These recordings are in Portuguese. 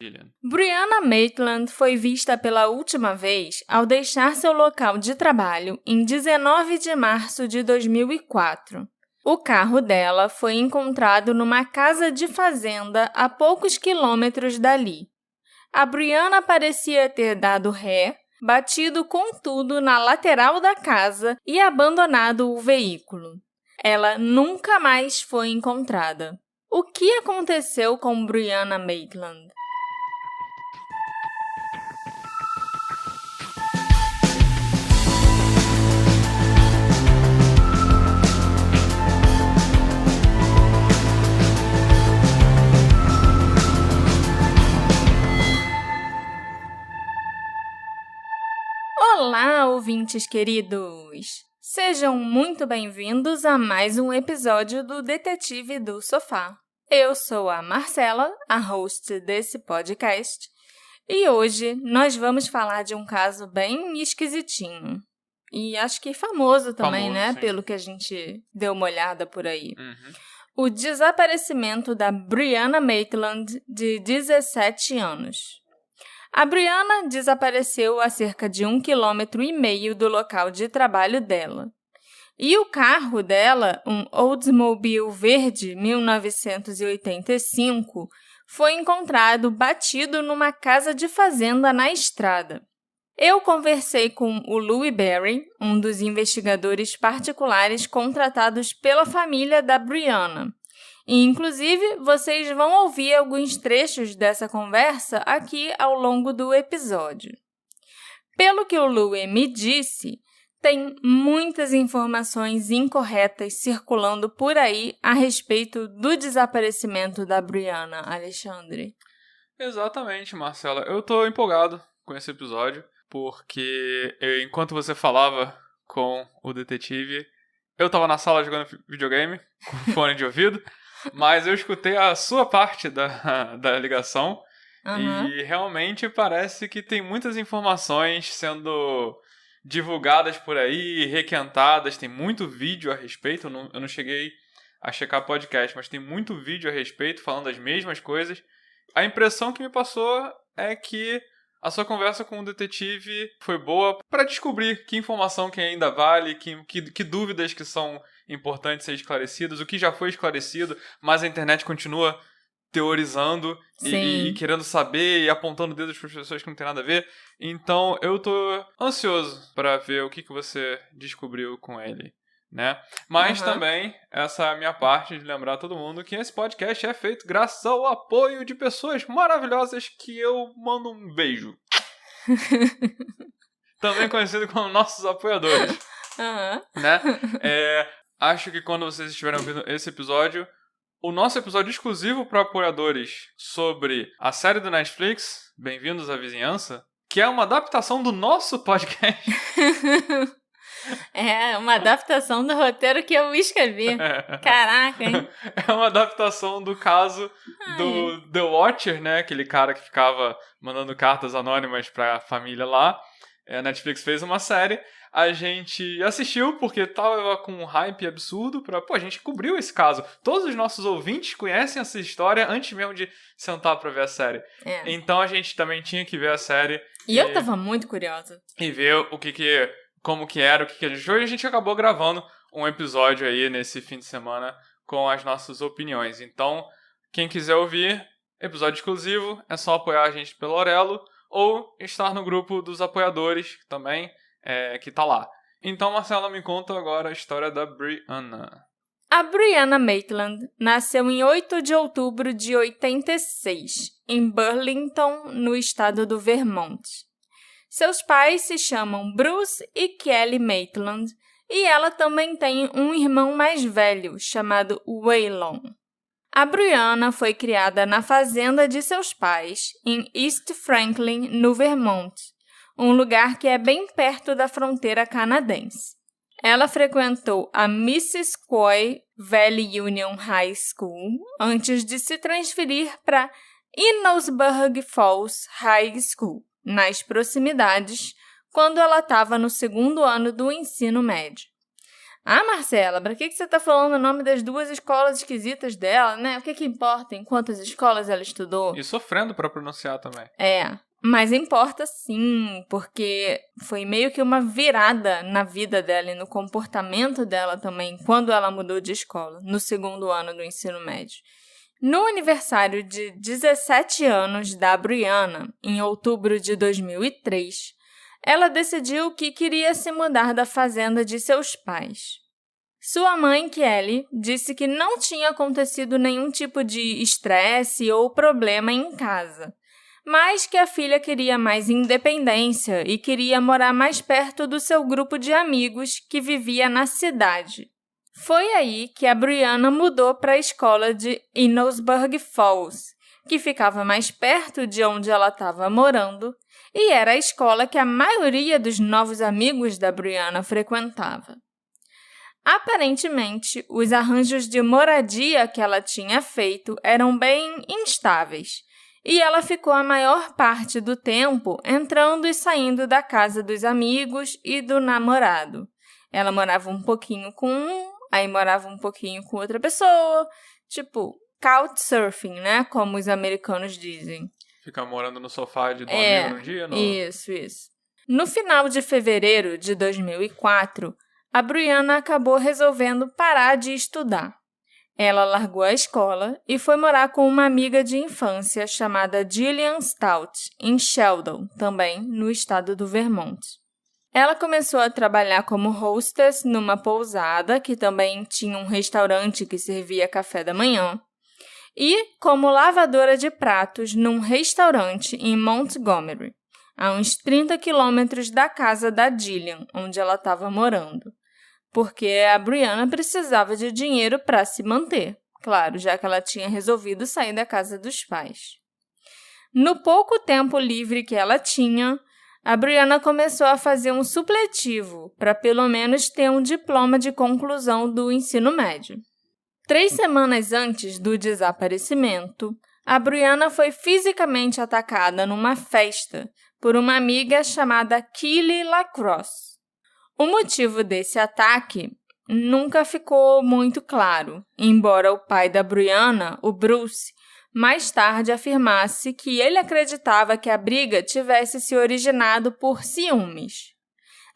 Gillian. Brianna Maitland foi vista pela última vez ao deixar seu local de trabalho em 19 de março de 2004. O carro dela foi encontrado numa casa de fazenda a poucos quilômetros dali. A Brianna parecia ter dado ré, batido com tudo na lateral da casa e abandonado o veículo. Ela nunca mais foi encontrada. O que aconteceu com Brianna Maitland? Olá, ouvintes queridos! Sejam muito bem-vindos a mais um episódio do Detetive do Sofá. Eu sou a Marcela, a host desse podcast, e hoje nós vamos falar de um caso bem esquisitinho. E acho que famoso também, né? Sim. Pelo que a gente deu uma olhada por aí. Uhum. O desaparecimento da Brianna Maitland, de 17 anos. A Brianna desapareceu a cerca de 1,5 km do local de trabalho dela. E o carro dela, um Oldsmobile verde 1985, foi encontrado batido numa casa de fazenda na estrada. Eu conversei com o Louis Berry, um dos investigadores particulares contratados pela família da Brianna. E, inclusive, vocês vão ouvir alguns trechos dessa conversa aqui ao longo do episódio. Pelo que o Louis me disse, tem muitas informações incorretas circulando por aí a respeito do desaparecimento da Brianna, Alexandre. Exatamente, Marcela. Eu tô empolgado com esse episódio, porque enquanto você falava com o detetive, eu tava na sala jogando videogame, com fone de ouvido, mas eu escutei a sua parte da ligação, e realmente parece que tem muitas informações sendo divulgadas por aí, requentadas, tem muito vídeo a respeito, eu não cheguei a checar podcast, mas tem muito vídeo a respeito falando as mesmas coisas. A impressão que me passou é que a sua conversa com o detetive foi boa para descobrir que informação que ainda vale, que dúvidas que são importantes ser esclarecidas, o que já foi esclarecido, mas a internet continua teorizando e querendo saber e apontando dedos para as pessoas que não tem nada a ver. Então eu tô ansioso para ver o que você descobriu com ele, né? Mas também, essa é a minha parte de lembrar todo mundo que esse podcast é feito graças ao apoio de pessoas maravilhosas que eu mando um beijo. Também conhecido como nossos apoiadores. Né? Acho que quando vocês estiverem ouvindo esse episódio, o nosso episódio exclusivo para apoiadores sobre a série do Netflix, Bem-vindos à Vizinhança, que é uma adaptação do nosso podcast. É uma adaptação do roteiro que eu escrevi. Caraca, hein? É uma adaptação do caso do The Watcher, né? Aquele cara que ficava mandando cartas anônimas pra família lá. A Netflix fez uma série. A gente assistiu porque tava com um hype absurdo a gente cobriu esse caso. Todos os nossos ouvintes conhecem essa história antes mesmo de sentar pra ver a série. Então a gente também tinha que ver a série. E eu tava muito curiosa. E ver como que era, o que a gente achou, e a gente acabou gravando um episódio aí nesse fim de semana com as nossas opiniões. Então, quem quiser ouvir, episódio exclusivo, é só apoiar a gente pelo Orelo ou estar no grupo dos apoiadores também, que tá lá. Então, Marcela, me conta agora a história da Brianna. A Brianna Maitland nasceu em 8 de outubro de 86, em Burlington, no estado do Vermont. Seus pais se chamam Bruce e Kelly Maitland, e ela também tem um irmão mais velho, chamado Waylon. A Brianna foi criada na fazenda de seus pais, em East Franklin, no Vermont, um lugar que é bem perto da fronteira canadense. Ela frequentou a Missisquoi Valley Union High School antes de se transferir para Enosburg Falls High School, nas proximidades, quando ela estava no segundo ano do ensino médio. Ah, Marcela, pra que você tá falando o nome das 2 escolas esquisitas dela, né? O que importa em quantas escolas ela estudou? E sofrendo pra pronunciar também. Mas importa sim, porque foi meio que uma virada na vida dela e no comportamento dela também, quando ela mudou de escola, no 2º ano do ensino médio. No aniversário de 17 anos da Brianna, em outubro de 2003, ela decidiu que queria se mudar da fazenda de seus pais. Sua mãe, Kelly, disse que não tinha acontecido nenhum tipo de estresse ou problema em casa, mas que a filha queria mais independência e queria morar mais perto do seu grupo de amigos que vivia na cidade. Foi aí que a Brianna mudou para a escola de Enosburg Falls, que ficava mais perto de onde ela estava morando, e era a escola que a maioria dos novos amigos da Brianna frequentava. Aparentemente, os arranjos de moradia que ela tinha feito eram bem instáveis, e ela ficou a maior parte do tempo entrando e saindo da casa dos amigos e do namorado. Ela morava um pouquinho com um, aí morava um pouquinho com outra pessoa, tipo couchsurfing, né? Como os americanos dizem. Fica morando no sofá de um amigo num dia? Isso. No final de fevereiro de 2004, a Brianna acabou resolvendo parar de estudar. Ela largou a escola e foi morar com uma amiga de infância chamada Gillian Stout, em Sheldon, também no estado do Vermont. Ela começou a trabalhar como hostess numa pousada, que também tinha um restaurante que servia café da manhã, e como lavadora de pratos num restaurante em Montgomery, a uns 30 quilômetros da casa da Gillian, onde ela estava morando, porque a Brianna precisava de dinheiro para se manter, claro, já que ela tinha resolvido sair da casa dos pais. No pouco tempo livre que ela tinha, a Brianna começou a fazer um supletivo para pelo menos ter um diploma de conclusão do ensino médio. 3 semanas antes do desaparecimento, a Brianna foi fisicamente atacada numa festa por uma amiga chamada Kelly Lacrosse. O motivo desse ataque nunca ficou muito claro, embora o pai da Brianna, o Bruce, mais tarde afirmasse que ele acreditava que a briga tivesse se originado por ciúmes.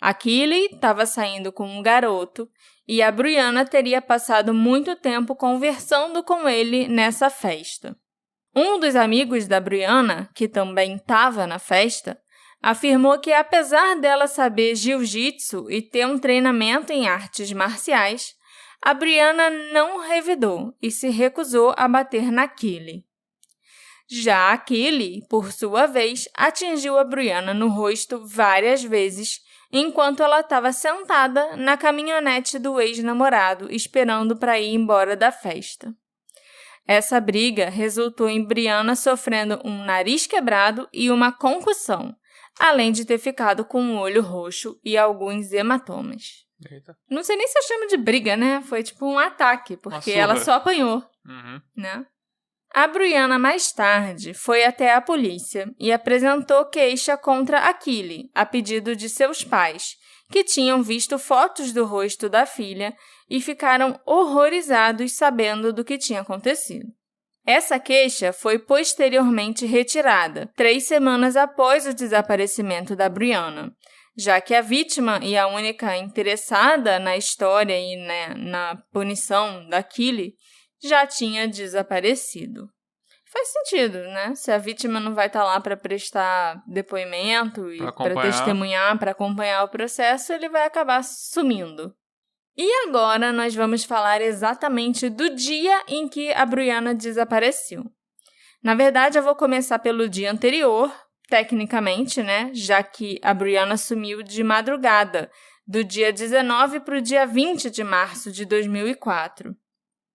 A Kelly estava saindo com um garoto e a Brianna teria passado muito tempo conversando com ele nessa festa. Um dos amigos da Brianna, que também estava na festa, afirmou que apesar dela saber jiu-jitsu e ter um treinamento em artes marciais, a Brianna não revidou e se recusou a bater na Kelly. Já a Kelly, por sua vez, atingiu a Brianna no rosto várias vezes enquanto ela estava sentada na caminhonete do ex-namorado esperando para ir embora da festa. Essa briga resultou em Brianna sofrendo um nariz quebrado e uma concussão, além de ter ficado com um olho roxo e alguns hematomas. Eita. Não sei nem se eu chamo de briga, né? Foi tipo um ataque, porque ela só apanhou, né? A Brianna, mais tarde, foi até a polícia e apresentou queixa contra a Kelly, a pedido de seus pais, que tinham visto fotos do rosto da filha e ficaram horrorizados sabendo do que tinha acontecido. Essa queixa foi posteriormente retirada, 3 semanas após o desaparecimento da Brianna, já que a vítima e a única interessada na história e na punição da Kelly já tinha desaparecido. Faz sentido, né? Se a vítima não vai estar lá para prestar depoimento e para testemunhar, para acompanhar o processo, ele vai acabar sumindo. E agora nós vamos falar exatamente do dia em que a Brianna desapareceu. Na verdade, eu vou começar pelo dia anterior, tecnicamente, né? Já que a Brianna sumiu de madrugada, do dia 19 para o dia 20 de março de 2004.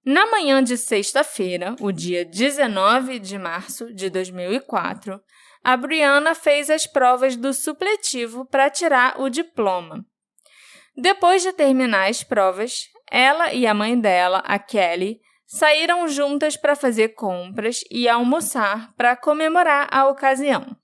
Na manhã de sexta-feira, o dia 19 de março de 2004, a Brianna fez as provas do supletivo para tirar o diploma. Depois de terminar as provas, ela e a mãe dela, a Kelly, saíram juntas para fazer compras e almoçar para comemorar a ocasião.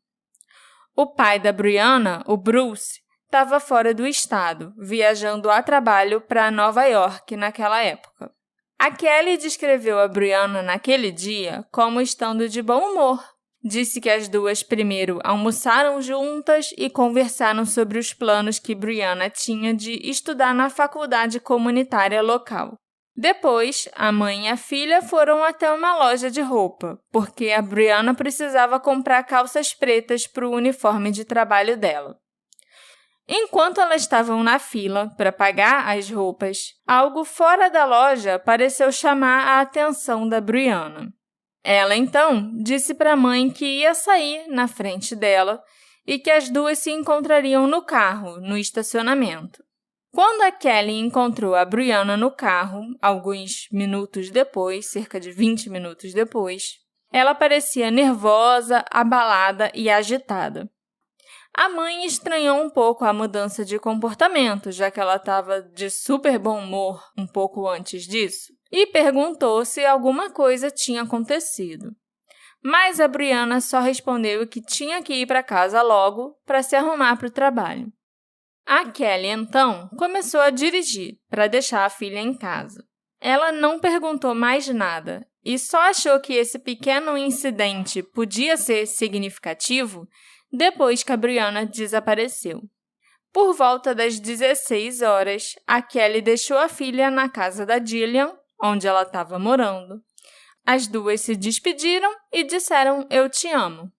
O pai da Brianna, o Bruce, estava fora do estado, viajando a trabalho para Nova York naquela época. A Kelly descreveu a Brianna naquele dia como estando de bom humor. Disse que as duas primeiro almoçaram juntas e conversaram sobre os planos que Brianna tinha de estudar na faculdade comunitária local. Depois, a mãe e a filha foram até uma loja de roupa, porque a Brianna precisava comprar calças pretas para o uniforme de trabalho dela. Enquanto elas estavam na fila para pagar as roupas, algo fora da loja pareceu chamar a atenção da Brianna. Ela, então, disse para a mãe que ia sair na frente dela e que as duas se encontrariam no carro, no estacionamento. Quando a Kelly encontrou a Brianna no carro, alguns minutos depois, cerca de 20 minutos depois, ela parecia nervosa, abalada e agitada. A mãe estranhou um pouco a mudança de comportamento, já que ela estava de super bom humor um pouco antes disso, e perguntou se alguma coisa tinha acontecido. Mas a Brianna só respondeu que tinha que ir para casa logo para se arrumar para o trabalho. A Kelly, então, começou a dirigir para deixar a filha em casa. Ela não perguntou mais nada e só achou que esse pequeno incidente podia ser significativo depois que a Brianna desapareceu. Por volta das 16 horas, a Kelly deixou a filha na casa da Jillian, onde ela estava morando. As duas se despediram e disseram "eu te amo".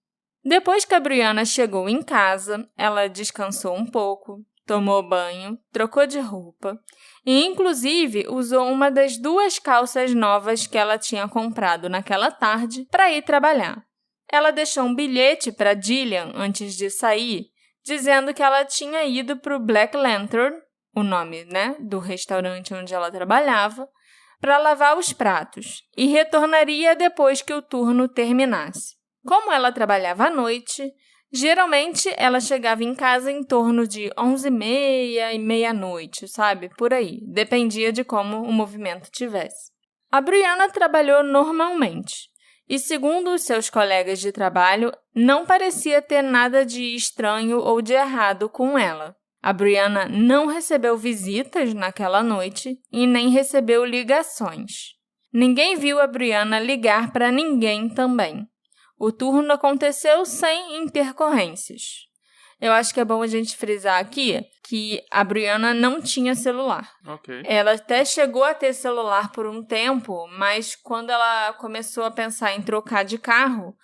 Depois que a Brianna chegou em casa, ela descansou um pouco, tomou banho, trocou de roupa e, inclusive, usou uma das 2 calças novas que ela tinha comprado naquela tarde para ir trabalhar. Ela deixou um bilhete para Jillian antes de sair, dizendo que ela tinha ido para o Black Lantern, o nome, do restaurante onde ela trabalhava, para lavar os pratos e retornaria depois que o turno terminasse. Como ela trabalhava à noite, geralmente ela chegava em casa em torno de 11h30 e meia-noite, sabe? Por aí. Dependia de como o movimento tivesse. A Brianna trabalhou normalmente. E, segundo os seus colegas de trabalho, não parecia ter nada de estranho ou de errado com ela. A Brianna não recebeu visitas naquela noite e nem recebeu ligações. Ninguém viu a Brianna ligar para ninguém também. O turno aconteceu sem intercorrências. Eu acho que é bom a gente frisar aqui que a Brianna não tinha celular. Ok. Ela até chegou a ter celular por um tempo, mas quando ela começou a pensar em trocar de carro,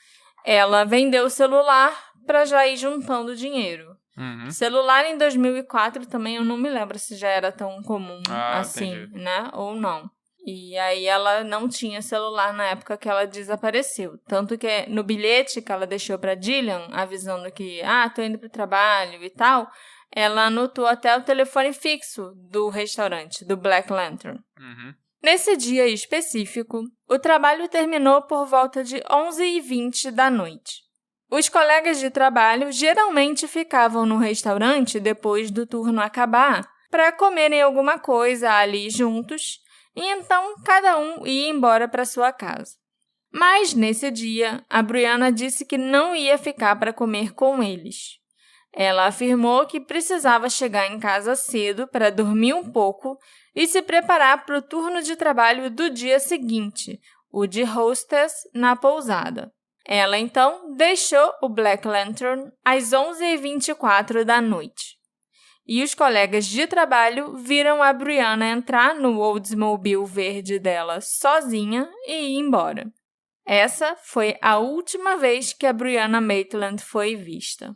ela vendeu o celular para já ir juntando dinheiro. Uhum. Celular em 2004 também eu não me lembro se já era tão comum assim, entendi. Ou não. E aí ela não tinha celular na época que ela desapareceu. Tanto que no bilhete que ela deixou para Jillian, avisando que, tô indo pro trabalho e tal, ela anotou até o telefone fixo do restaurante, do Black Lantern. Uhum. Nesse dia específico, o trabalho terminou por volta de 11h20 da noite. Os colegas de trabalho geralmente ficavam no restaurante depois do turno acabar para comerem alguma coisa ali juntos, e então cada um ia embora para sua casa. Mas, nesse dia, a Brianna disse que não ia ficar para comer com eles. Ela afirmou que precisava chegar em casa cedo para dormir um pouco e se preparar para o turno de trabalho do dia seguinte, o de hostess na pousada. Ela, então, deixou o Black Lantern às 11h24 da noite. E os colegas de trabalho viram a Brianna entrar no Oldsmobile verde dela sozinha e ir embora. Essa foi a última vez que a Brianna Maitland foi vista.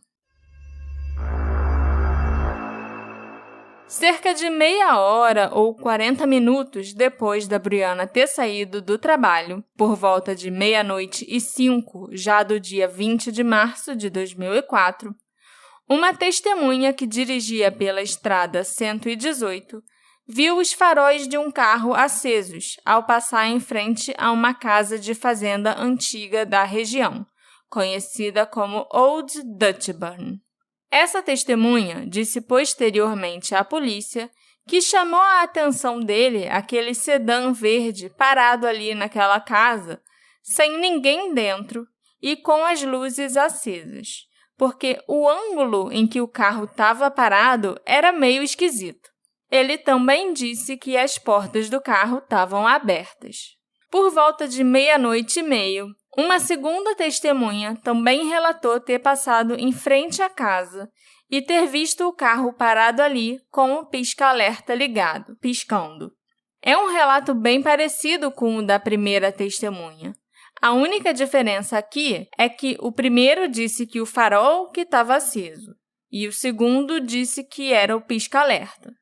Cerca de meia hora ou 40 minutos depois da Brianna ter saído do trabalho, por volta de 00h05, já do dia 20 de março de 2004, uma testemunha que dirigia pela estrada 118 viu os faróis de um carro acesos ao passar em frente a uma casa de fazenda antiga da região, conhecida como Old Dutchburn. Essa testemunha disse posteriormente à polícia que chamou a atenção dele aquele sedã verde parado ali naquela casa, sem ninguém dentro e com as luzes acesas, porque o ângulo em que o carro estava parado era meio esquisito. Ele também disse que as portas do carro estavam abertas. Por volta de 00:30, uma segunda testemunha também relatou ter passado em frente à casa e ter visto o carro parado ali com o pisca-alerta ligado, piscando. É um relato bem parecido com o da primeira testemunha. A única diferença aqui é que o primeiro disse que o farol que estava aceso e o segundo disse que era o pisca-alerta.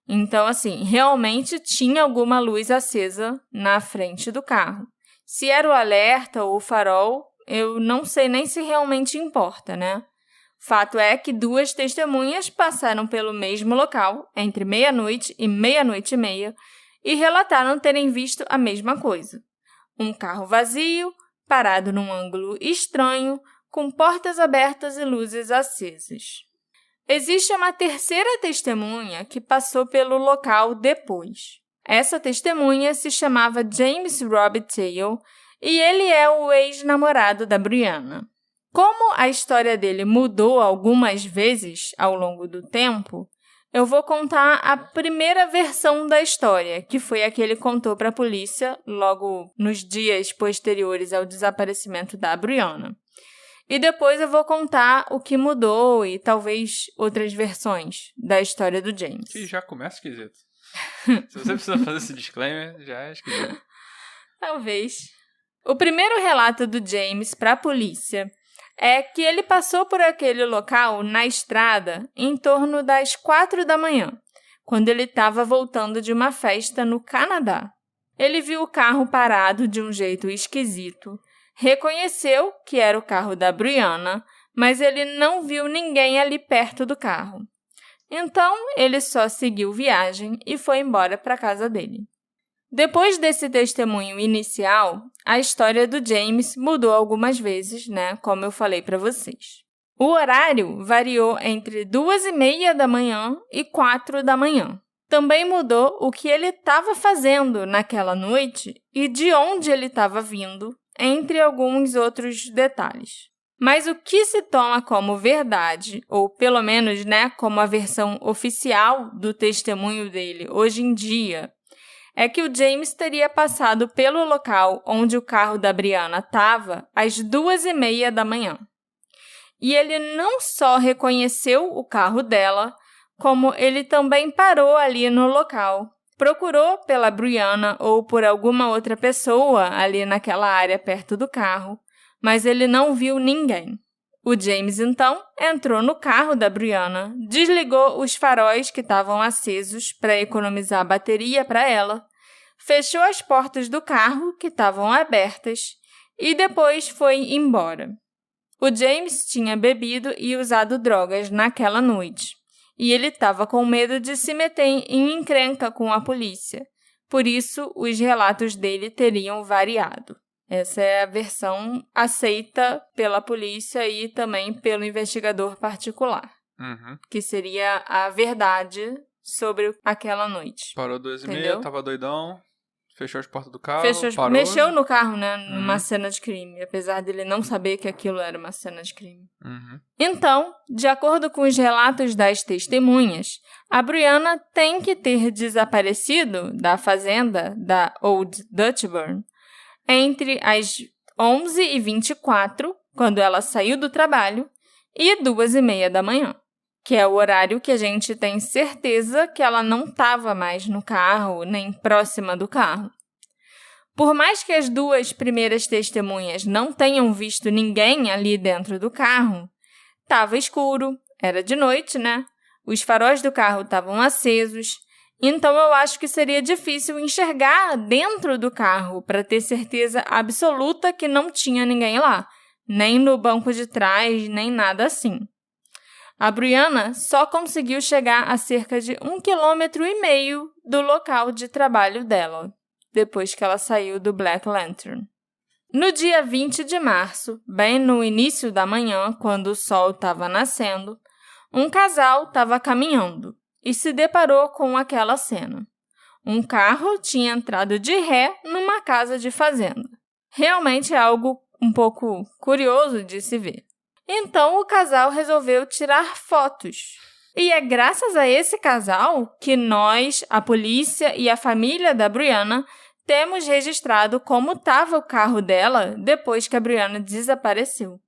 Então, assim, realmente tinha alguma luz acesa na frente do carro. Se era o alerta ou o farol, eu não sei nem se realmente importa, né? Fato é que 2 testemunhas passaram pelo mesmo local entre 00:00 e 00:30 e relataram terem visto a mesma coisa. Um carro vazio, parado num ângulo estranho, com portas abertas e luzes acesas. Existe uma terceira testemunha que passou pelo local depois. Essa testemunha se chamava James Robbie Tail e ele é o ex-namorado da Brianna. Como a história dele mudou algumas vezes ao longo do tempo, eu vou contar a primeira versão da história, que foi a que ele contou para a polícia logo nos dias posteriores ao desaparecimento da Brianna. E depois eu vou contar o que mudou e talvez outras versões da história do James. Que já começa esquisito. Se você precisa fazer esse disclaimer, já é esquisito. Talvez. O primeiro relato do James para a polícia é que ele passou por aquele local na estrada em torno das 4:00, quando ele estava voltando de uma festa no Canadá. Ele viu o carro parado de um jeito esquisito, reconheceu que era o carro da Brianna, mas ele não viu ninguém ali perto do carro. Então, ele só seguiu viagem e foi embora para a casa dele. Depois desse testemunho inicial, a história do James mudou algumas vezes, né, como eu falei para vocês. O horário variou entre 2:30 e 4:00. Também mudou o que ele estava fazendo naquela noite e de onde ele estava vindo, entre alguns outros detalhes. Mas o que se toma como verdade, ou pelo menos, né, como a versão oficial do testemunho dele hoje em dia, é que o James teria passado pelo local onde o carro da Brianna estava às 2:30. E ele não só reconheceu o carro dela, como ele também parou ali no local, procurou pela Brianna ou por alguma outra pessoa ali naquela área perto do carro, mas ele não viu ninguém. O James, então, entrou no carro da Brianna, desligou os faróis que estavam acesos para economizar bateria para ela, fechou as portas do carro, que estavam abertas, e depois foi embora. O James tinha bebido e usado drogas naquela noite, e ele estava com medo de se meter em encrenca com a polícia. Por isso, os relatos dele teriam variado. Essa é a versão aceita pela polícia e também pelo investigador particular, que seria a verdade sobre aquela noite. Parou 2:30, tava doidão, fechou as portas do carro, parou. Mexeu no carro, né, numa cena de crime, apesar dele não saber que aquilo era uma cena de crime. Então, de acordo com os relatos das testemunhas, a Brianna tem que ter desaparecido da fazenda da Old Dutchburn entre as 11:24, quando ela saiu do trabalho, e 2:30, que é o horário que a gente tem certeza que ela não estava mais no carro, nem próxima do carro. Por mais que as 2 primeiras testemunhas não tenham visto ninguém ali dentro do carro, estava escuro, era de noite, né? Os faróis do carro estavam acesos, então eu acho que seria difícil enxergar dentro do carro para ter certeza absoluta que não tinha ninguém lá, nem no banco de trás, nem nada assim. A Brianna só conseguiu chegar a cerca de 1,5 km do local de trabalho dela, depois que ela saiu do Black Lantern. No dia 20 de março, bem no início da manhã, quando o sol estava nascendo, um casal estava caminhando e se deparou com aquela cena. Um carro tinha entrado de ré numa casa de fazenda. Realmente é algo um pouco curioso de se ver. Então, o casal resolveu tirar fotos. E é graças a esse casal que nós, a polícia e a família da Brianna, temos registrado como estava o carro dela depois que a Brianna desapareceu.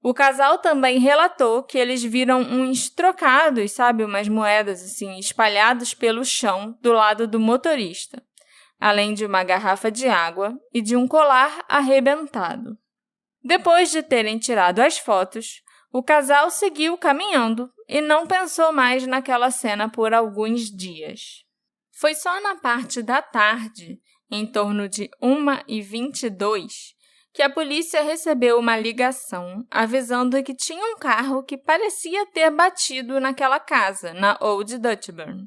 O casal também relatou que eles viram uns trocados, sabe, umas moedas assim, espalhados pelo chão do lado do motorista, além de uma garrafa de água e de um colar arrebentado. Depois de terem tirado as fotos, o casal seguiu caminhando e não pensou mais naquela cena por alguns dias. Foi só na parte da tarde, em torno de 1h22, que a polícia recebeu uma ligação avisando que tinha um carro que parecia ter batido naquela casa, na Old Dutchburn.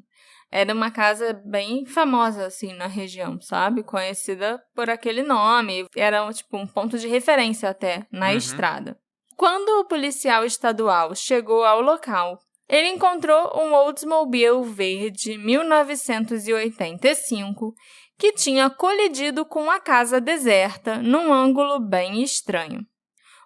Era uma casa bem famosa, assim, na região, sabe? Conhecida por aquele nome. Era, tipo, um ponto de referência até na estrada. Quando o policial estadual chegou ao local, ele encontrou um Oldsmobile verde 1985 que tinha colidido com a casa deserta num ângulo bem estranho.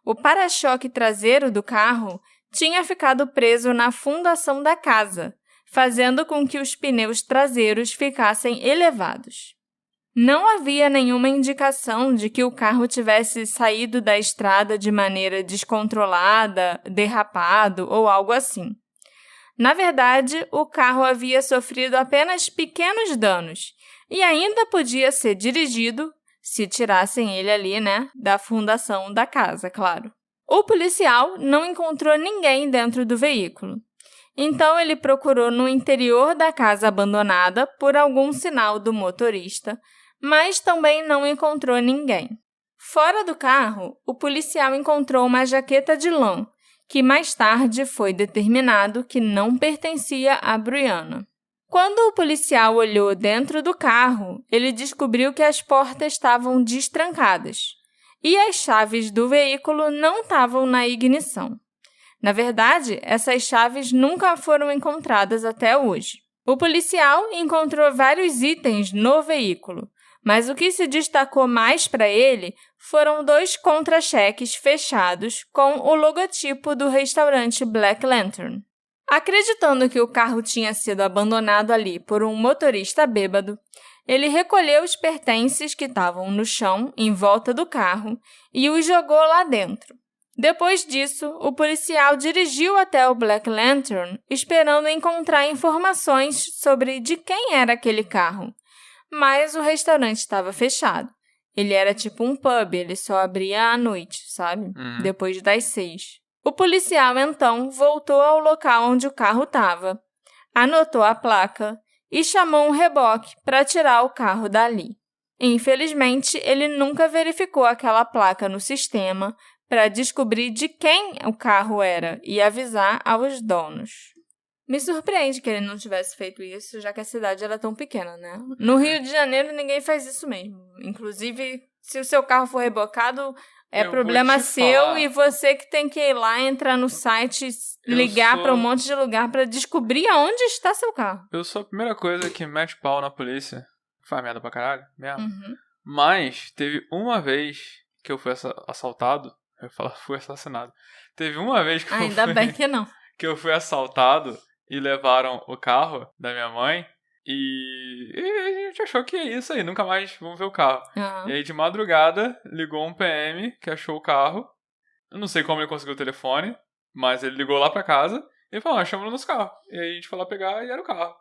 O para-choque traseiro do carro tinha ficado preso na fundação da casa, fazendo com que os pneus traseiros ficassem elevados. Não havia nenhuma indicação de que o carro tivesse saído da estrada de maneira descontrolada, derrapado ou algo assim. Na verdade, o carro havia sofrido apenas pequenos danos e ainda podia ser dirigido, se tirassem ele ali, da fundação da casa, claro. O policial não encontrou ninguém dentro do veículo. Então, ele procurou no interior da casa abandonada por algum sinal do motorista, mas também não encontrou ninguém. Fora do carro, o policial encontrou uma jaqueta de lã, que mais tarde foi determinado que não pertencia a Brianna. Quando o policial olhou dentro do carro, ele descobriu que as portas estavam destrancadas e as chaves do veículo não estavam na ignição. Na verdade, essas chaves nunca foram encontradas até hoje. O policial encontrou vários itens no veículo, mas o que se destacou mais para ele foram 2 contra-cheques fechados com o logotipo do restaurante Black Lantern. Acreditando que o carro tinha sido abandonado ali por um motorista bêbado, ele recolheu os pertences que estavam no chão em volta do carro e os jogou lá dentro. Depois disso, o policial dirigiu até o Black Lantern esperando encontrar informações sobre de quem era aquele carro, mas o restaurante estava fechado. Ele era tipo um pub, ele só abria à noite, sabe? Depois das 6. O policial, então, voltou ao local onde o carro estava, anotou a placa e chamou um reboque para tirar o carro dali. Infelizmente, ele nunca verificou aquela placa no sistema para descobrir de quem o carro era e avisar aos donos. Me surpreende que ele não tivesse feito isso, já que a cidade era tão pequena, né? No Rio de Janeiro, ninguém faz isso mesmo. Inclusive, se o seu carro for rebocado, é problema seu e você que tem que ir lá, entrar no site, ligar para um monte de lugar para descobrir aonde está seu carro. Eu sou a primeira coisa que mete pau na polícia. Faz merda pra caralho, mesmo. Mas teve uma vez que eu fui assaltado. Eu ia falar, fui assassinado. Teve uma vez que Ainda bem que não. Que eu fui assaltado e levaram o carro da minha mãe. E a gente achou que é isso aí, nunca mais vamos ver o carro. E aí, de madrugada, ligou um PM que achou o carro. Eu não sei como ele conseguiu o telefone, mas ele ligou lá pra casa e falou, achamos o nosso carro. E aí a gente foi lá pegar e era o carro.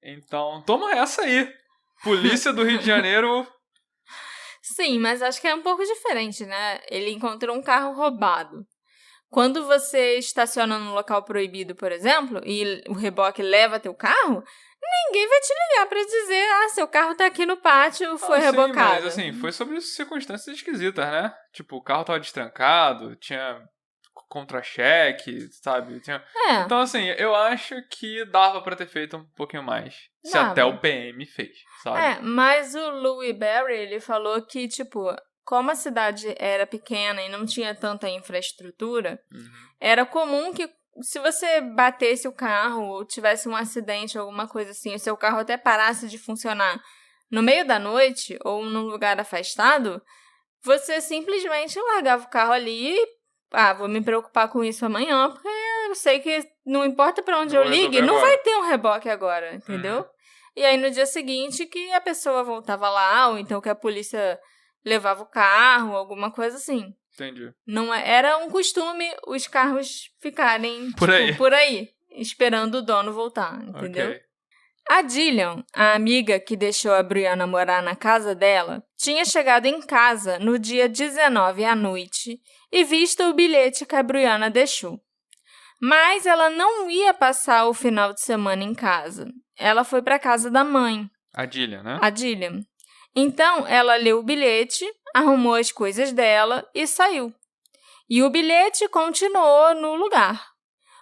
Então, toma essa aí. Polícia do Rio de Janeiro. Sim, mas acho que é um pouco diferente, né? Ele encontrou um carro roubado. Quando você estaciona num local proibido, por exemplo, e o reboque leva teu carro, ninguém vai te ligar pra dizer, seu carro tá aqui no pátio, foi rebocado. Mas assim, foi sobre circunstâncias esquisitas, né? Tipo, o carro tava destrancado, tinha contra-cheque, sabe? Então, assim, eu acho que dava pra ter feito um pouquinho mais. Se até o PM fez, sabe? Mas o Louis Barry, ele falou que, tipo, como a cidade era pequena e não tinha tanta infraestrutura, era comum que se você batesse o carro ou tivesse um acidente ou alguma coisa assim, o seu carro até parasse de funcionar no meio da noite ou num lugar afastado, você simplesmente largava o carro ali e vou me preocupar com isso amanhã, porque eu sei que não importa pra onde eu Vou ligue, resolver não agora. vai ter um reboque agora, entendeu? E aí no dia seguinte que a pessoa voltava lá, ou então que a polícia levava o carro, alguma coisa assim. Entendi. Não era um costume os carros ficarem Por aí. esperando o dono voltar, entendeu? Ok. A Jillian, a amiga que deixou a Brianna morar na casa dela, tinha chegado em casa no dia 19 à noite e visto o bilhete que a Brianna deixou. Mas ela não ia passar o final de semana em casa. Ela foi para a casa da mãe, A Jillian, né? a Jillian. Então, ela leu o bilhete, arrumou as coisas dela e saiu. E o bilhete continuou no lugar.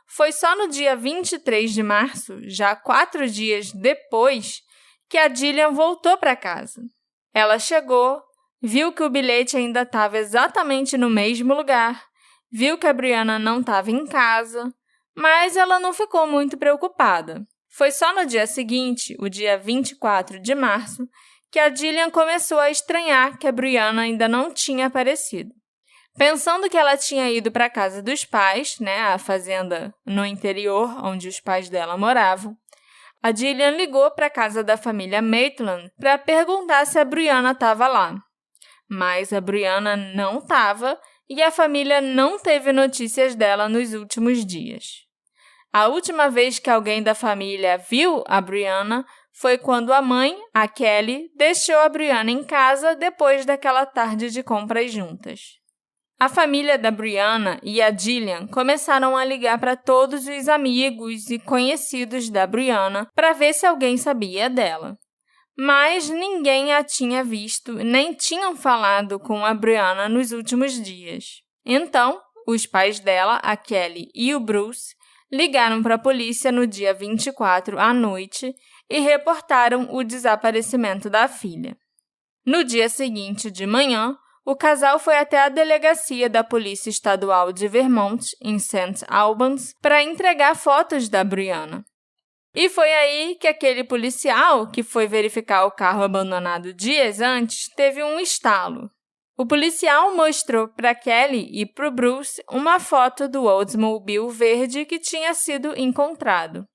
Foi só no dia 23 de março, já 4 dias depois, que a Jillian voltou para casa. Ela chegou, viu que o bilhete ainda estava exatamente no mesmo lugar, viu que a Brianna não estava em casa, mas ela não ficou muito preocupada. Foi só no dia seguinte, o dia 24 de março, que a Jillian começou a estranhar que a Brianna ainda não tinha aparecido. Pensando que ela tinha ido para a casa dos pais, a fazenda no interior, onde os pais dela moravam, a Jillian ligou para a casa da família Maitland para perguntar se a Brianna estava lá. Mas a Brianna não estava e a família não teve notícias dela nos últimos dias. A última vez que alguém da família viu a Brianna foi quando a mãe, a Kelly, deixou a Brianna em casa depois daquela tarde de compras juntas. A família da Brianna e a Jillian começaram a ligar para todos os amigos e conhecidos da Brianna para ver se alguém sabia dela. Mas ninguém a tinha visto, nem tinham falado com a Brianna nos últimos dias. Então, os pais dela, a Kelly e o Bruce, ligaram para a polícia no dia 24 à noite e reportaram o desaparecimento da filha. No dia seguinte de manhã, o casal foi até a delegacia da Polícia Estadual de Vermont, em St. Albans, para entregar fotos da Brianna. E foi aí que aquele policial, que foi verificar o carro abandonado dias antes, teve um estalo. O policial mostrou para Kelly e para o Bruce uma foto do Oldsmobile verde que tinha sido encontrado.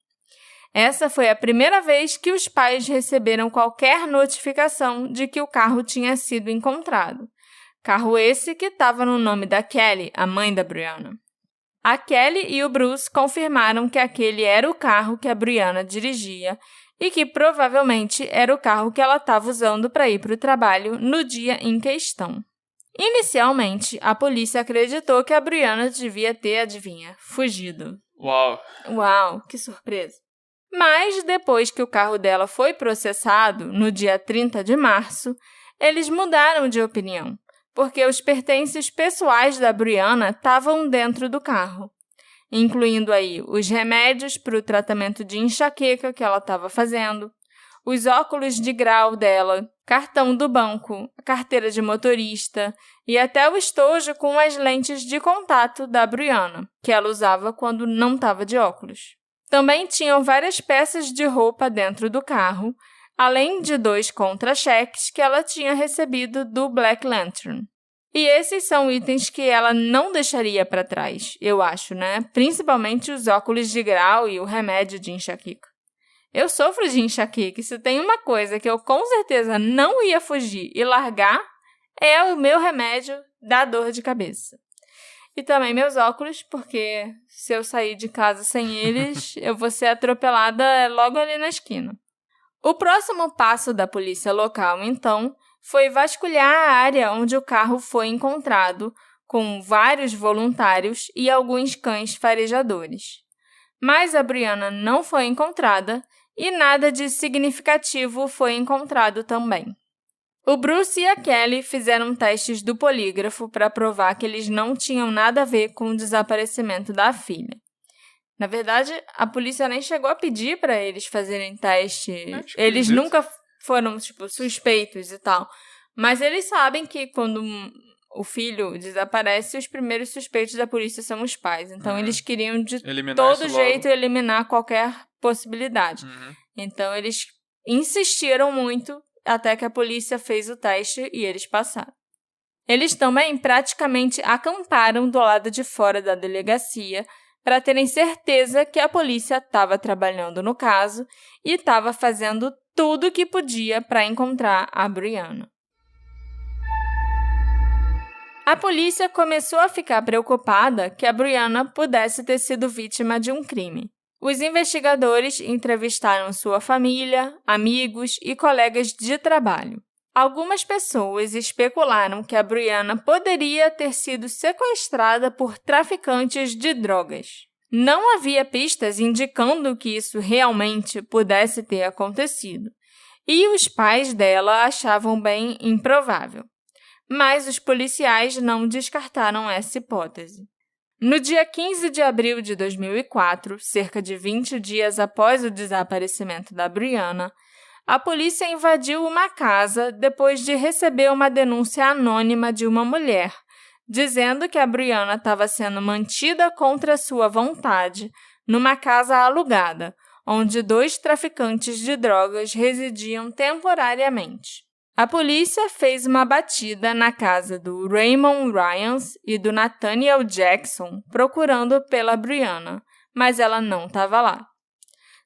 Essa foi a primeira vez que os pais receberam qualquer notificação de que o carro tinha sido encontrado. Carro esse que estava no nome da Kelly, a mãe da Brianna. A Kelly e o Bruce confirmaram que aquele era o carro que a Brianna dirigia e que provavelmente era o carro que ela estava usando para ir para o trabalho no dia em questão. Inicialmente, a polícia acreditou que a Brianna devia ter, adivinha, fugido. Uau, que surpresa! Mas, depois que o carro dela foi processado, no dia 30 de março, eles mudaram de opinião, porque os pertences pessoais da Brianna estavam dentro do carro, incluindo aí os remédios para o tratamento de enxaqueca que ela estava fazendo, os óculos de grau dela, cartão do banco, a carteira de motorista e até o estojo com as lentes de contato da Brianna, que ela usava quando não estava de óculos. Também tinham várias peças de roupa dentro do carro, além de 2 contra-cheques que ela tinha recebido do Black Lantern. E esses são itens que ela não deixaria para trás, eu acho, Principalmente os óculos de grau e o remédio de enxaqueca. Eu sofro de enxaqueca e se tem uma coisa que eu com certeza não ia fugir e largar, é o meu remédio da dor de cabeça. E também meus óculos, porque se eu sair de casa sem eles, eu vou ser atropelada logo ali na esquina. O próximo passo da polícia local, então, foi vasculhar a área onde o carro foi encontrado, com vários voluntários e alguns cães farejadores. Mas a Brianna não foi encontrada e nada de significativo foi encontrado também. O Bruce e a Kelly fizeram testes do polígrafo para provar que eles não tinham nada a ver com o desaparecimento da filha. Na verdade, a polícia nem chegou a pedir para eles fazerem teste. Eles nunca foram, suspeitos e tal. Mas eles sabem que quando o filho desaparece, os primeiros suspeitos da polícia são os pais. Então, eles queriam de todo jeito eliminar qualquer possibilidade. Então, eles insistiram muito até que a polícia fez o teste e eles passaram. Eles também praticamente acamparam do lado de fora da delegacia para terem certeza que a polícia estava trabalhando no caso e estava fazendo tudo o que podia para encontrar a Brianna. A polícia começou a ficar preocupada que a Brianna pudesse ter sido vítima de um crime. Os investigadores entrevistaram sua família, amigos e colegas de trabalho. Algumas pessoas especularam que a Brianna poderia ter sido sequestrada por traficantes de drogas. Não havia pistas indicando que isso realmente pudesse ter acontecido, e os pais dela achavam bem improvável. Mas os policiais não descartaram essa hipótese. No dia 15 de abril de 2004, cerca de 20 dias após o desaparecimento da Brianna, a polícia invadiu uma casa depois de receber uma denúncia anônima de uma mulher, dizendo que a Brianna estava sendo mantida contra sua vontade numa casa alugada, onde 2 traficantes de drogas residiam temporariamente. A polícia fez uma batida na casa do Raymond Ryans e do Nathaniel Jackson procurando pela Brianna, mas ela não estava lá.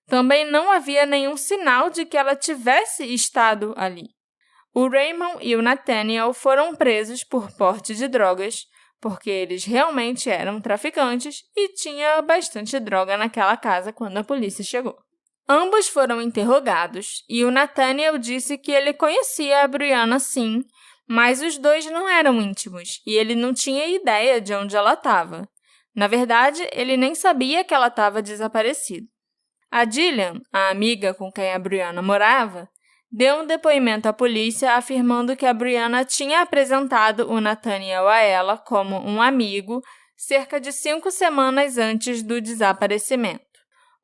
Também não havia nenhum sinal de que ela tivesse estado ali. O Raymond e o Nathaniel foram presos por porte de drogas, porque eles realmente eram traficantes e tinha bastante droga naquela casa quando a polícia chegou. Ambos foram interrogados e o Nathaniel disse que ele conhecia a Brianna sim, mas os dois não eram íntimos e ele não tinha ideia de onde ela estava. Na verdade, ele nem sabia que ela estava desaparecida. A Jillian, a amiga com quem a Brianna morava, deu um depoimento à polícia afirmando que a Brianna tinha apresentado o Nathaniel a ela como um amigo cerca de 5 semanas antes do desaparecimento.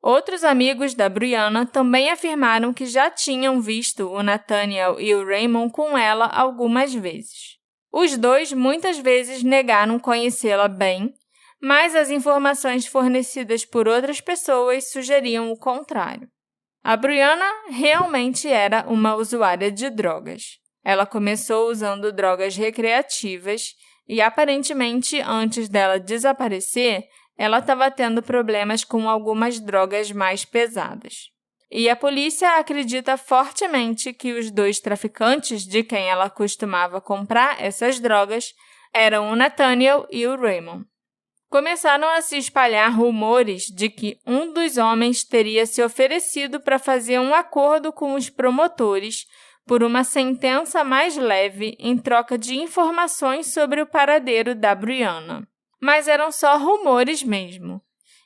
Outros amigos da Brianna também afirmaram que já tinham visto o Nathaniel e o Raymond com ela algumas vezes. Os dois muitas vezes negaram conhecê-la bem, mas as informações fornecidas por outras pessoas sugeriam o contrário. A Brianna realmente era uma usuária de drogas. Ela começou usando drogas recreativas e, aparentemente, antes dela desaparecer, ela estava tendo problemas com algumas drogas mais pesadas. E a polícia acredita fortemente que os 2 traficantes de quem ela costumava comprar essas drogas eram o Nathaniel e o Raymond. Começaram a se espalhar rumores de que um dos homens teria se oferecido para fazer um acordo com os promotores por uma sentença mais leve em troca de informações sobre o paradeiro da Brianna. Mas eram só rumores mesmo.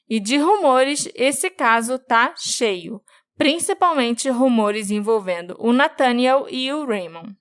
E de rumores, esse caso tá cheio, principalmente rumores envolvendo o Nathaniel e o Raymond.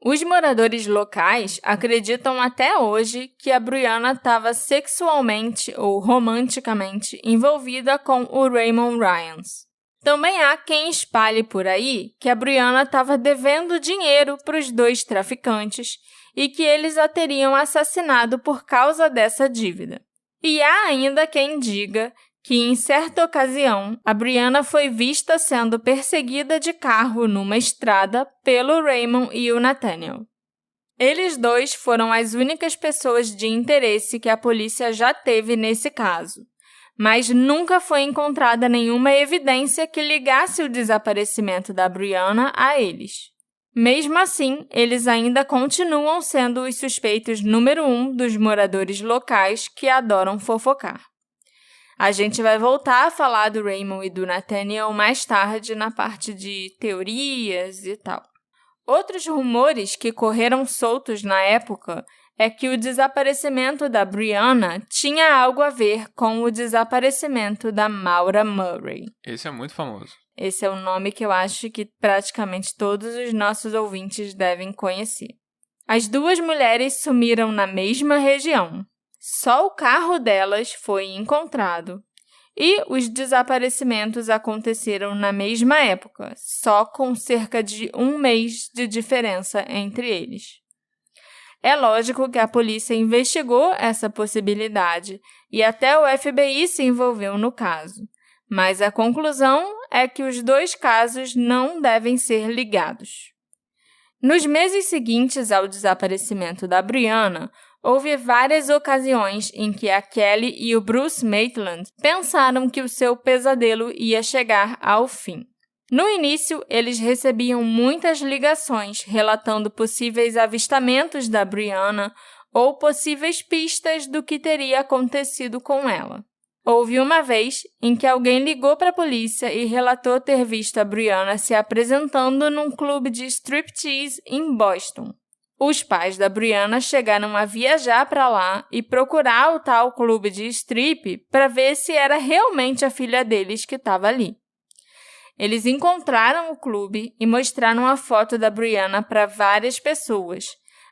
Os moradores locais acreditam até hoje que a Brianna estava sexualmente ou romanticamente envolvida com o Raymond Ryans. Também há quem espalhe por aí que a Brianna estava devendo dinheiro para os 2 traficantes e que eles a teriam assassinado por causa dessa dívida. E há ainda quem diga que, em certa ocasião, a Brianna foi vista sendo perseguida de carro numa estrada pelo Raymond e o Nathaniel. Eles 2 foram as únicas pessoas de interesse que a polícia já teve nesse caso, mas nunca foi encontrada nenhuma evidência que ligasse o desaparecimento da Brianna a eles. Mesmo assim, eles ainda continuam sendo os suspeitos número 1 dos moradores locais que adoram fofocar. A gente vai voltar a falar do Raymond e do Nathaniel mais tarde na parte de teorias e tal. Outros rumores que correram soltos na época é que o desaparecimento da Brianna tinha algo a ver com o desaparecimento da Maura Murray. Esse é muito famoso. Esse é o nome que eu acho que praticamente todos os nossos ouvintes devem conhecer. As 2 mulheres sumiram na mesma região. Só o carro delas foi encontrado. E os desaparecimentos aconteceram na mesma época, só com cerca de 1 mês de diferença entre eles. É lógico que a polícia investigou essa possibilidade e até o FBI se envolveu no caso, mas a conclusão é que os 2 casos não devem ser ligados. Nos meses seguintes ao desaparecimento da Brianna, houve várias ocasiões em que a Kelly e o Bruce Maitland pensaram que o seu pesadelo ia chegar ao fim. No início, eles recebiam muitas ligações relatando possíveis avistamentos da Brianna ou possíveis pistas do que teria acontecido com ela. Houve uma vez em que alguém ligou para a polícia e relatou ter visto a Brianna se apresentando num clube de striptease em Boston. Os pais da Brianna chegaram a viajar para lá e procurar o tal clube de strip para ver se era realmente a filha deles que estava ali. Eles encontraram o clube e mostraram a foto da Brianna para várias pessoas,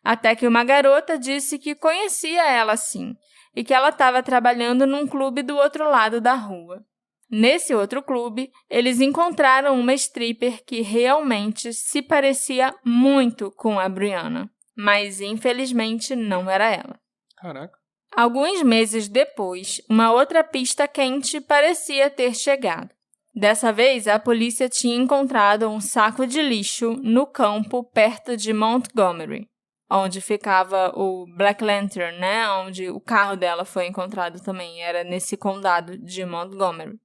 até que uma garota disse que conhecia ela sim, e que ela estava trabalhando num clube do outro lado da rua. Nesse outro clube, eles encontraram uma stripper que realmente se parecia muito com a Brianna, mas infelizmente não era ela. Caraca. Alguns meses depois, uma outra pista quente parecia ter chegado. Dessa vez, a polícia tinha encontrado um saco de lixo no campo perto de Montgomery, onde ficava o Black Lantern, né? Onde o carro dela foi encontrado também, era nesse condado de Montgomery.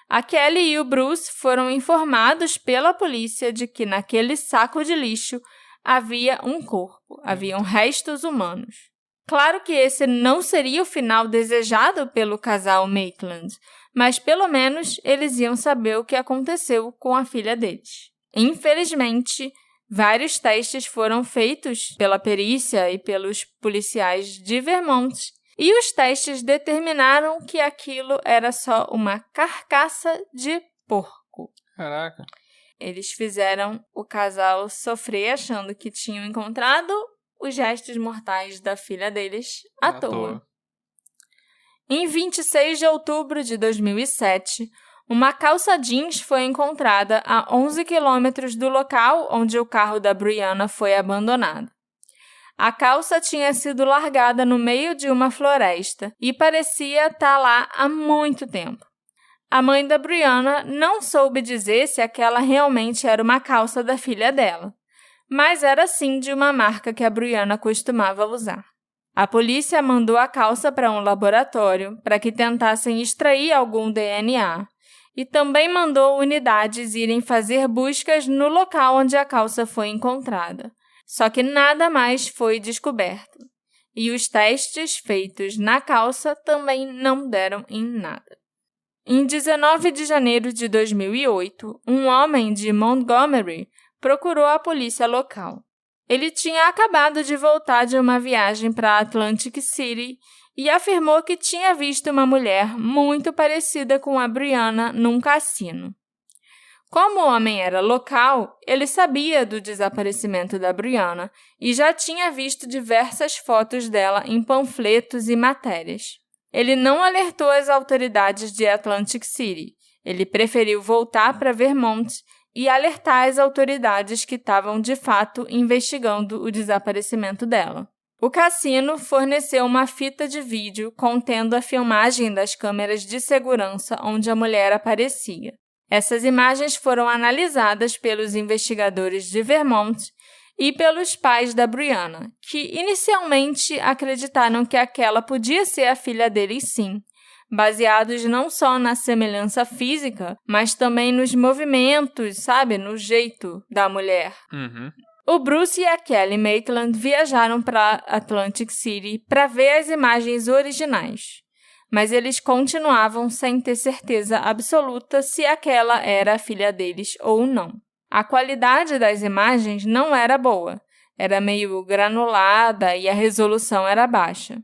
A Kelly e o Bruce foram informados pela polícia de que naquele saco de lixo havia um corpo, haviam restos humanos. Claro que esse não seria o final desejado pelo casal Maitland, mas pelo menos eles iam saber o que aconteceu com a filha deles. Infelizmente, vários testes foram feitos pela perícia e pelos policiais de Vermont, e os testes determinaram que aquilo era só uma carcaça de porco. Caraca. Eles fizeram o casal sofrer achando que tinham encontrado os restos mortais da filha deles à toa. Em 26 de outubro de 2007, uma calça jeans foi encontrada a 11 quilômetros do local onde o carro da Brianna foi abandonado. A calça tinha sido largada no meio de uma floresta e parecia estar lá há muito tempo. A mãe da Brianna não soube dizer se aquela realmente era uma calça da filha dela, mas era sim de uma marca que a Brianna costumava usar. A polícia mandou a calça para um laboratório para que tentassem extrair algum DNA e também mandou unidades irem fazer buscas no local onde a calça foi encontrada. Só que nada mais foi descoberto. E os testes feitos na calça também não deram em nada. Em 19 de janeiro de 2008, um homem de Montgomery procurou a polícia local. Ele tinha acabado de voltar de uma viagem para Atlantic City e afirmou que tinha visto uma mulher muito parecida com a Brianna num cassino. Como o homem era local, ele sabia do desaparecimento da Brianna e já tinha visto diversas fotos dela em panfletos e matérias. Ele não alertou as autoridades de Atlantic City. Ele preferiu voltar para Vermont e alertar as autoridades que estavam, de fato, investigando o desaparecimento dela. O cassino forneceu uma fita de vídeo contendo a filmagem das câmeras de segurança onde a mulher aparecia. Essas imagens foram analisadas pelos investigadores de Vermont e pelos pais da Brianna, que inicialmente acreditaram que aquela podia ser a filha deles sim, baseados não só na semelhança física, mas também nos movimentos, sabe? No jeito da mulher. Uhum. O Bruce e a Kelly Maitland viajaram para Atlantic City para ver as imagens originais, mas eles continuavam sem ter certeza absoluta se aquela era a filha deles ou não. A qualidade das imagens não era boa, era meio granulada e a resolução era baixa.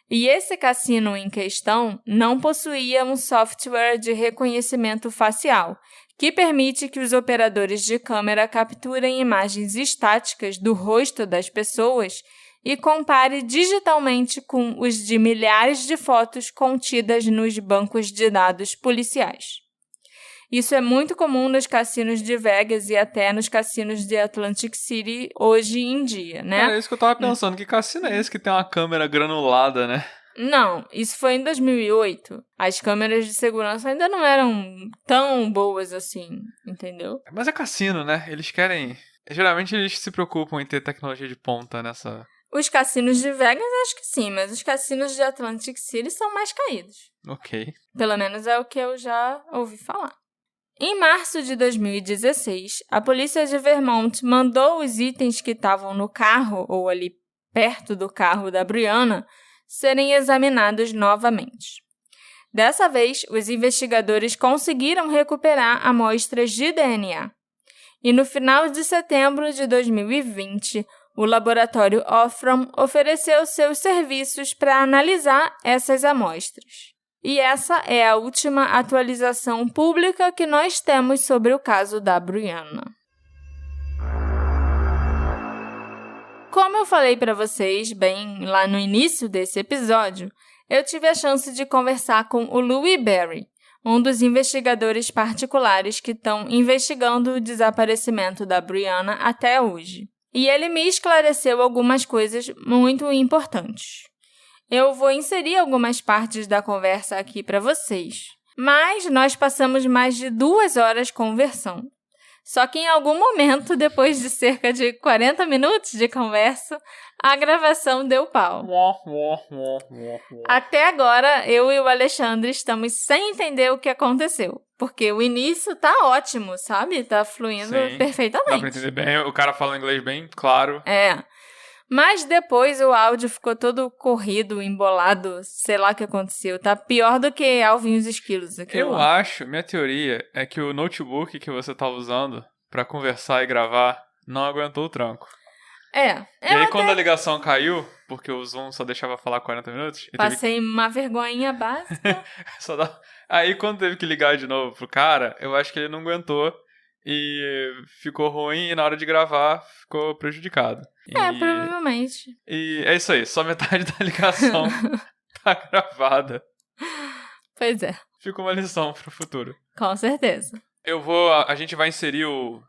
E esse cassino em questão não possuía um software de reconhecimento facial, que permite que os operadores de câmera capturem imagens estáticas do rosto das pessoas e compare digitalmente com os de milhares de fotos contidas nos bancos de dados policiais. Isso é muito comum nos cassinos de Vegas e até nos cassinos de Atlantic City hoje em dia, né? É isso que eu tava pensando. Que cassino é esse que tem uma câmera granulada, né? Não, isso foi em 2008. As câmeras de segurança ainda não eram tão boas assim, entendeu? Mas é cassino, né? Eles querem Geralmente eles se preocupam em ter tecnologia de ponta nessa... Os cassinos de Vegas, acho que sim, mas os cassinos de Atlantic City são mais caídos. Ok. Pelo menos é o que eu já ouvi falar. Em março de 2016, a polícia de Vermont mandou os itens que estavam no carro, ou ali perto do carro da Brianna, serem examinados novamente. Dessa vez, os investigadores conseguiram recuperar amostras de DNA. E no final de setembro de 2020, o laboratório Othram ofereceu seus serviços para analisar essas amostras. E essa é a última atualização pública que nós temos sobre o caso da Brianna. Como eu falei para vocês, bem lá no início desse episódio, eu tive a chance de conversar com o Louis Berry, um dos investigadores particulares que estão investigando o desaparecimento da Brianna até hoje. E ele me esclareceu algumas coisas muito importantes. Eu vou inserir algumas partes da conversa aqui para vocês, mas nós passamos mais de 2 horas conversando. Só que em algum momento, depois de cerca de 40 minutos de conversa, a gravação deu pau. Até agora, eu e o Alexandre estamos sem entender o que aconteceu. Porque o início tá ótimo, sabe? Tá fluindo perfeitamente. Dá pra entender bem, o cara fala inglês bem claro. É. Mas depois o áudio ficou todo corrido, embolado, sei lá o que aconteceu. Tá pior do que Alvin e os Esquilos. Minha teoria é que o notebook que você tá usando pra conversar e gravar não aguentou o tranco. E aí quando a ligação caiu, porque o Zoom só deixava falar 40 minutos... Passei uma vergonhinha básica. Aí quando teve que ligar de novo pro cara, eu acho que ele não aguentou e ficou ruim e na hora de gravar ficou prejudicado. Provavelmente. E é isso aí, só metade da ligação tá gravada. Pois é. Fica uma lição pro futuro. Com certeza. A gente vai inserir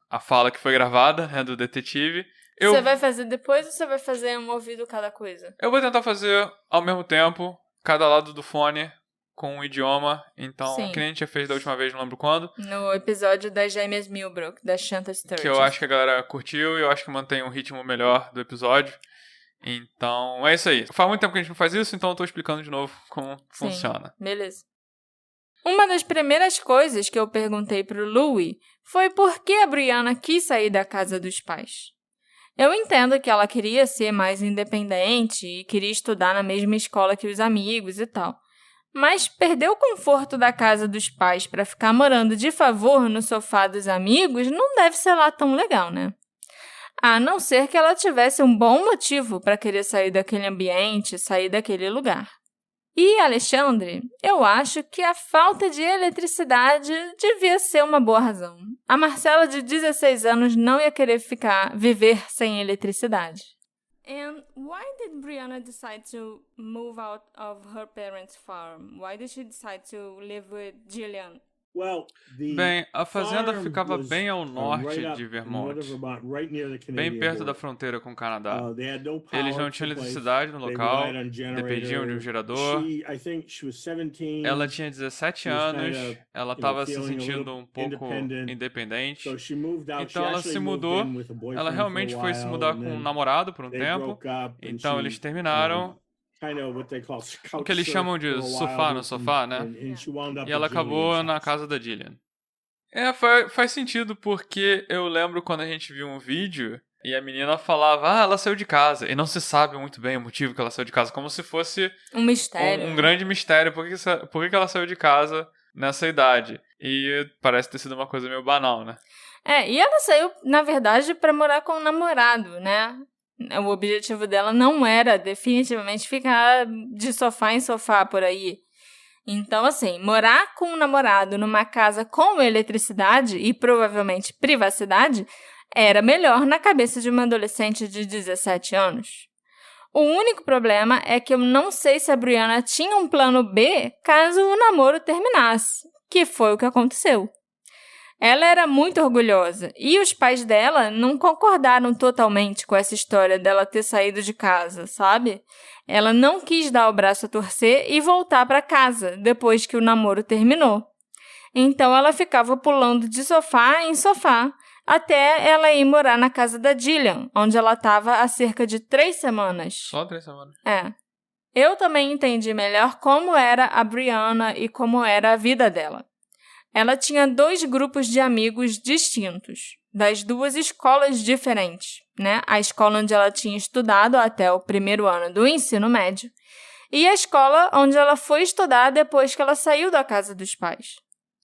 a fala que foi gravada, né, do detetive. Você vai fazer depois ou você vai fazer um ouvido cada coisa? Eu vou tentar fazer ao mesmo tempo, cada lado do fone, com um idioma. Então, que nem a gente fez da última vez, não lembro quando. No episódio das Gêmeas Milbrook, da Shanta Sturges. Que eu acho que a galera curtiu e eu acho que mantém um ritmo melhor do episódio. Então, é isso aí. Faz muito tempo que a gente não faz isso, então eu tô explicando de novo como funciona. Beleza. Uma das primeiras coisas que eu perguntei pro Louis foi por que a Brianna quis sair da casa dos pais. Eu entendo que ela queria ser mais independente e queria estudar na mesma escola que os amigos e tal. Mas perder o conforto da casa dos pais para ficar morando de favor no sofá dos amigos não deve ser lá tão legal, né? A não ser que ela tivesse um bom motivo para querer sair daquele ambiente, sair daquele lugar. E, Alexandre, eu acho que a falta de eletricidade devia ser uma boa razão. A Marcela, de 16 anos, não ia querer viver sem eletricidade. And why did Brianna decide to move out of her parents' farm? Why did she decide to live with Gillian? Bem, a fazenda ficava bem ao norte de Vermont, bem perto da fronteira com o Canadá. Eles não tinham eletricidade no local, dependiam de um gerador. Ela tinha 17 anos, ela estava se sentindo um pouco independente. Então ela se mudou, ela realmente foi se mudar com um namorado por um tempo. Então eles terminaram. O que eles chamam de surfar no sofá, né? E ela acabou na casa da Gillian. Faz sentido, porque eu lembro quando a gente viu um vídeo e a menina falava, ela saiu de casa. E não se sabe muito bem o motivo que ela saiu de casa, como se fosse um mistério. Um grande mistério. Por que ela saiu de casa nessa idade? E parece ter sido uma coisa meio banal, né? E ela saiu, na verdade, pra morar com o namorado, né? O objetivo dela não era definitivamente ficar de sofá em sofá por aí. Então, assim, morar com um namorado numa casa com eletricidade e provavelmente privacidade era melhor na cabeça de uma adolescente de 17 anos. O único problema é que eu não sei se a Brianna tinha um plano B caso o namoro terminasse, que foi o que aconteceu. Ela era muito orgulhosa e os pais dela não concordaram totalmente com essa história dela ter saído de casa, sabe? Ela não quis dar o braço a torcer e voltar para casa depois que o namoro terminou. Então ela ficava pulando de sofá em sofá, até ela ir morar na casa da Gillian, onde ela estava há cerca de 3 semanas. Só 3 semanas. Eu também entendi melhor como era a Brianna e como era a vida dela. Ela tinha 2 grupos de amigos distintos, das 2 escolas diferentes, né? A escola onde ela tinha estudado até o 1º ano do ensino médio e a escola onde ela foi estudar depois que ela saiu da casa dos pais.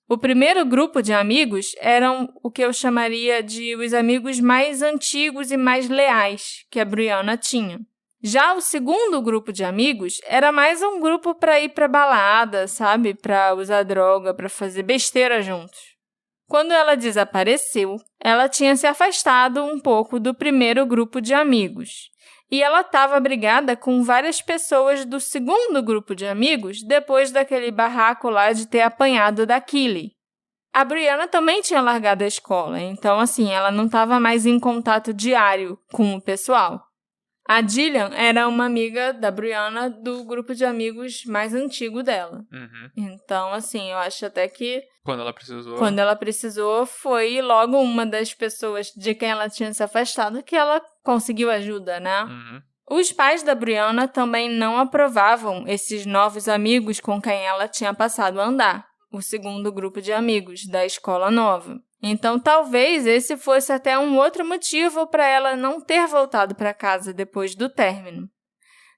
O primeiro grupo de amigos eram o que eu chamaria de os amigos mais antigos e mais leais que a Brianna tinha. Já o segundo grupo de amigos era mais um grupo para ir para balada, sabe? Para usar droga, para fazer besteira juntos. Quando ela desapareceu, ela tinha se afastado um pouco do primeiro grupo de amigos. E ela estava brigada com várias pessoas do segundo grupo de amigos depois daquele barraco lá de ter apanhado da Killy. A Brianna também tinha largado a escola, então assim, ela não estava mais em contato diário com o pessoal. A Gillian era uma amiga da Brianna do grupo de amigos mais antigo dela. Então, assim, eu acho até que... Quando ela precisou, foi logo uma das pessoas de quem ela tinha se afastado que ela conseguiu ajuda, né? Os pais da Brianna também não aprovavam esses novos amigos com quem ela tinha passado a andar, o segundo grupo de amigos da escola nova. Então, talvez esse fosse até um outro motivo para ela não ter voltado para casa depois do término.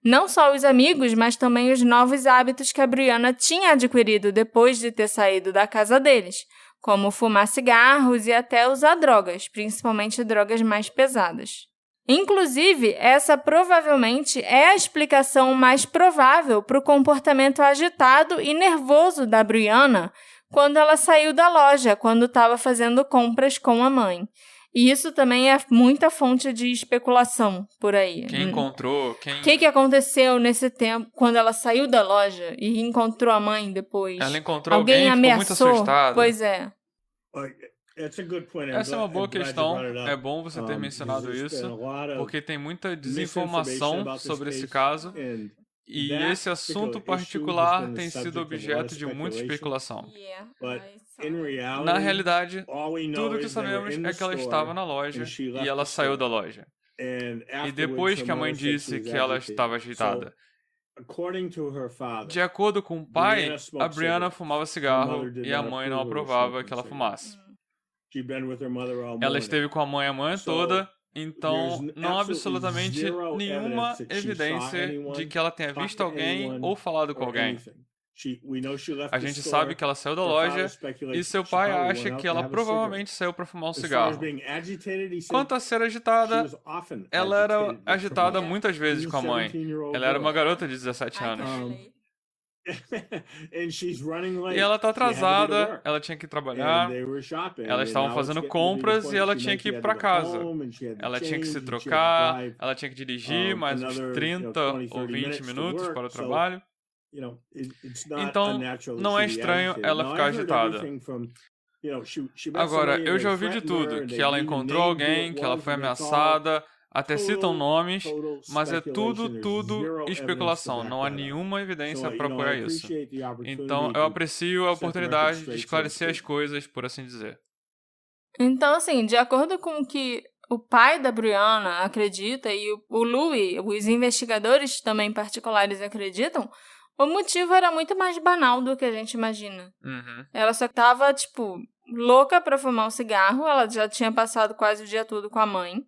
Não só os amigos, mas também os novos hábitos que a Brianna tinha adquirido depois de ter saído da casa deles, como fumar cigarros e até usar drogas, principalmente drogas mais pesadas. Inclusive, essa provavelmente é a explicação mais provável para o comportamento agitado e nervoso da Brianna quando ela saiu da loja, quando estava fazendo compras com a mãe. E isso também é muita fonte de especulação por aí. Quem encontrou? O que aconteceu nesse tempo, quando ela saiu da loja e encontrou a mãe depois? Ela encontrou alguém e ficou muito assustada. Pois é. Essa é uma boa questão. É bom você ter mencionado isso, porque tem muita desinformação sobre esse caso. E esse assunto particular tem sido objeto de muita especulação. Na realidade, tudo que sabemos é que ela estava na loja e ela saiu da loja. E depois que a mãe disse que ela estava agitada. De acordo com o pai, a Brianna fumava cigarro e a mãe não aprovava que ela fumasse. Ela esteve com a mãe manhã toda. Então, não há absolutamente nenhuma evidência de que ela tenha visto alguém ou falado com alguém. A gente sabe que ela saiu da loja e seu pai acha que ela provavelmente saiu para fumar um cigarro. Quanto a ser agitada, ela era agitada muitas vezes com a mãe. Ela era uma garota de 17 anos. E ela tá atrasada, ela tinha que trabalhar, elas estavam fazendo compras e ela tinha que ir para casa. Ela tinha que se trocar, ela tinha que dirigir mais uns 30 ou 20 minutos para o trabalho. Então, não é estranho ela ficar agitada. Agora, eu já ouvi de tudo, que ela encontrou alguém, que ela foi ameaçada, até citam nomes, mas é tudo especulação. Não há nenhuma evidência para apoiar isso. Então, eu aprecio a oportunidade de esclarecer as coisas, por assim dizer. Então, assim, de acordo com o que o pai da Brianna acredita e o Louis, os investigadores também particulares acreditam, o motivo era muito mais banal do que a gente imagina. Ela só estava, louca pra fumar um cigarro, ela já tinha passado quase o dia todo com a mãe.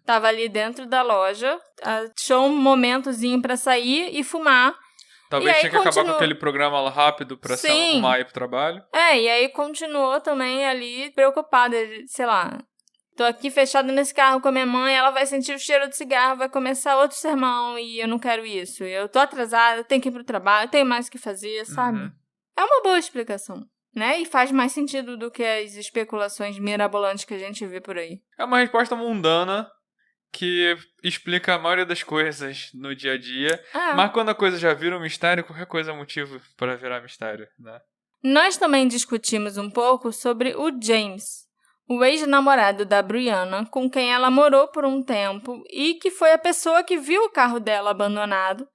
Tava ali dentro da loja, achou um momentozinho pra sair e fumar. Talvez tinha que acabar com aquele programa lá rápido pra se arrumar e ir pro trabalho. E aí continuou também ali preocupada, sei lá. Tô aqui fechada nesse carro com a minha mãe, ela vai sentir o cheiro do cigarro, vai começar outro sermão e eu não quero isso. Eu tô atrasada, tenho que ir pro trabalho, tenho mais o que fazer, sabe? É uma boa explicação. Né? E faz mais sentido do que as especulações mirabolantes que a gente vê por aí. É uma resposta mundana que explica a maioria das coisas no dia a dia. Mas quando a coisa já vira um mistério, qualquer coisa é motivo para virar mistério, né? Nós também discutimos um pouco sobre o James, o ex-namorado da Brianna, com quem ela morou por um tempo e que foi a pessoa que viu o carro dela abandonado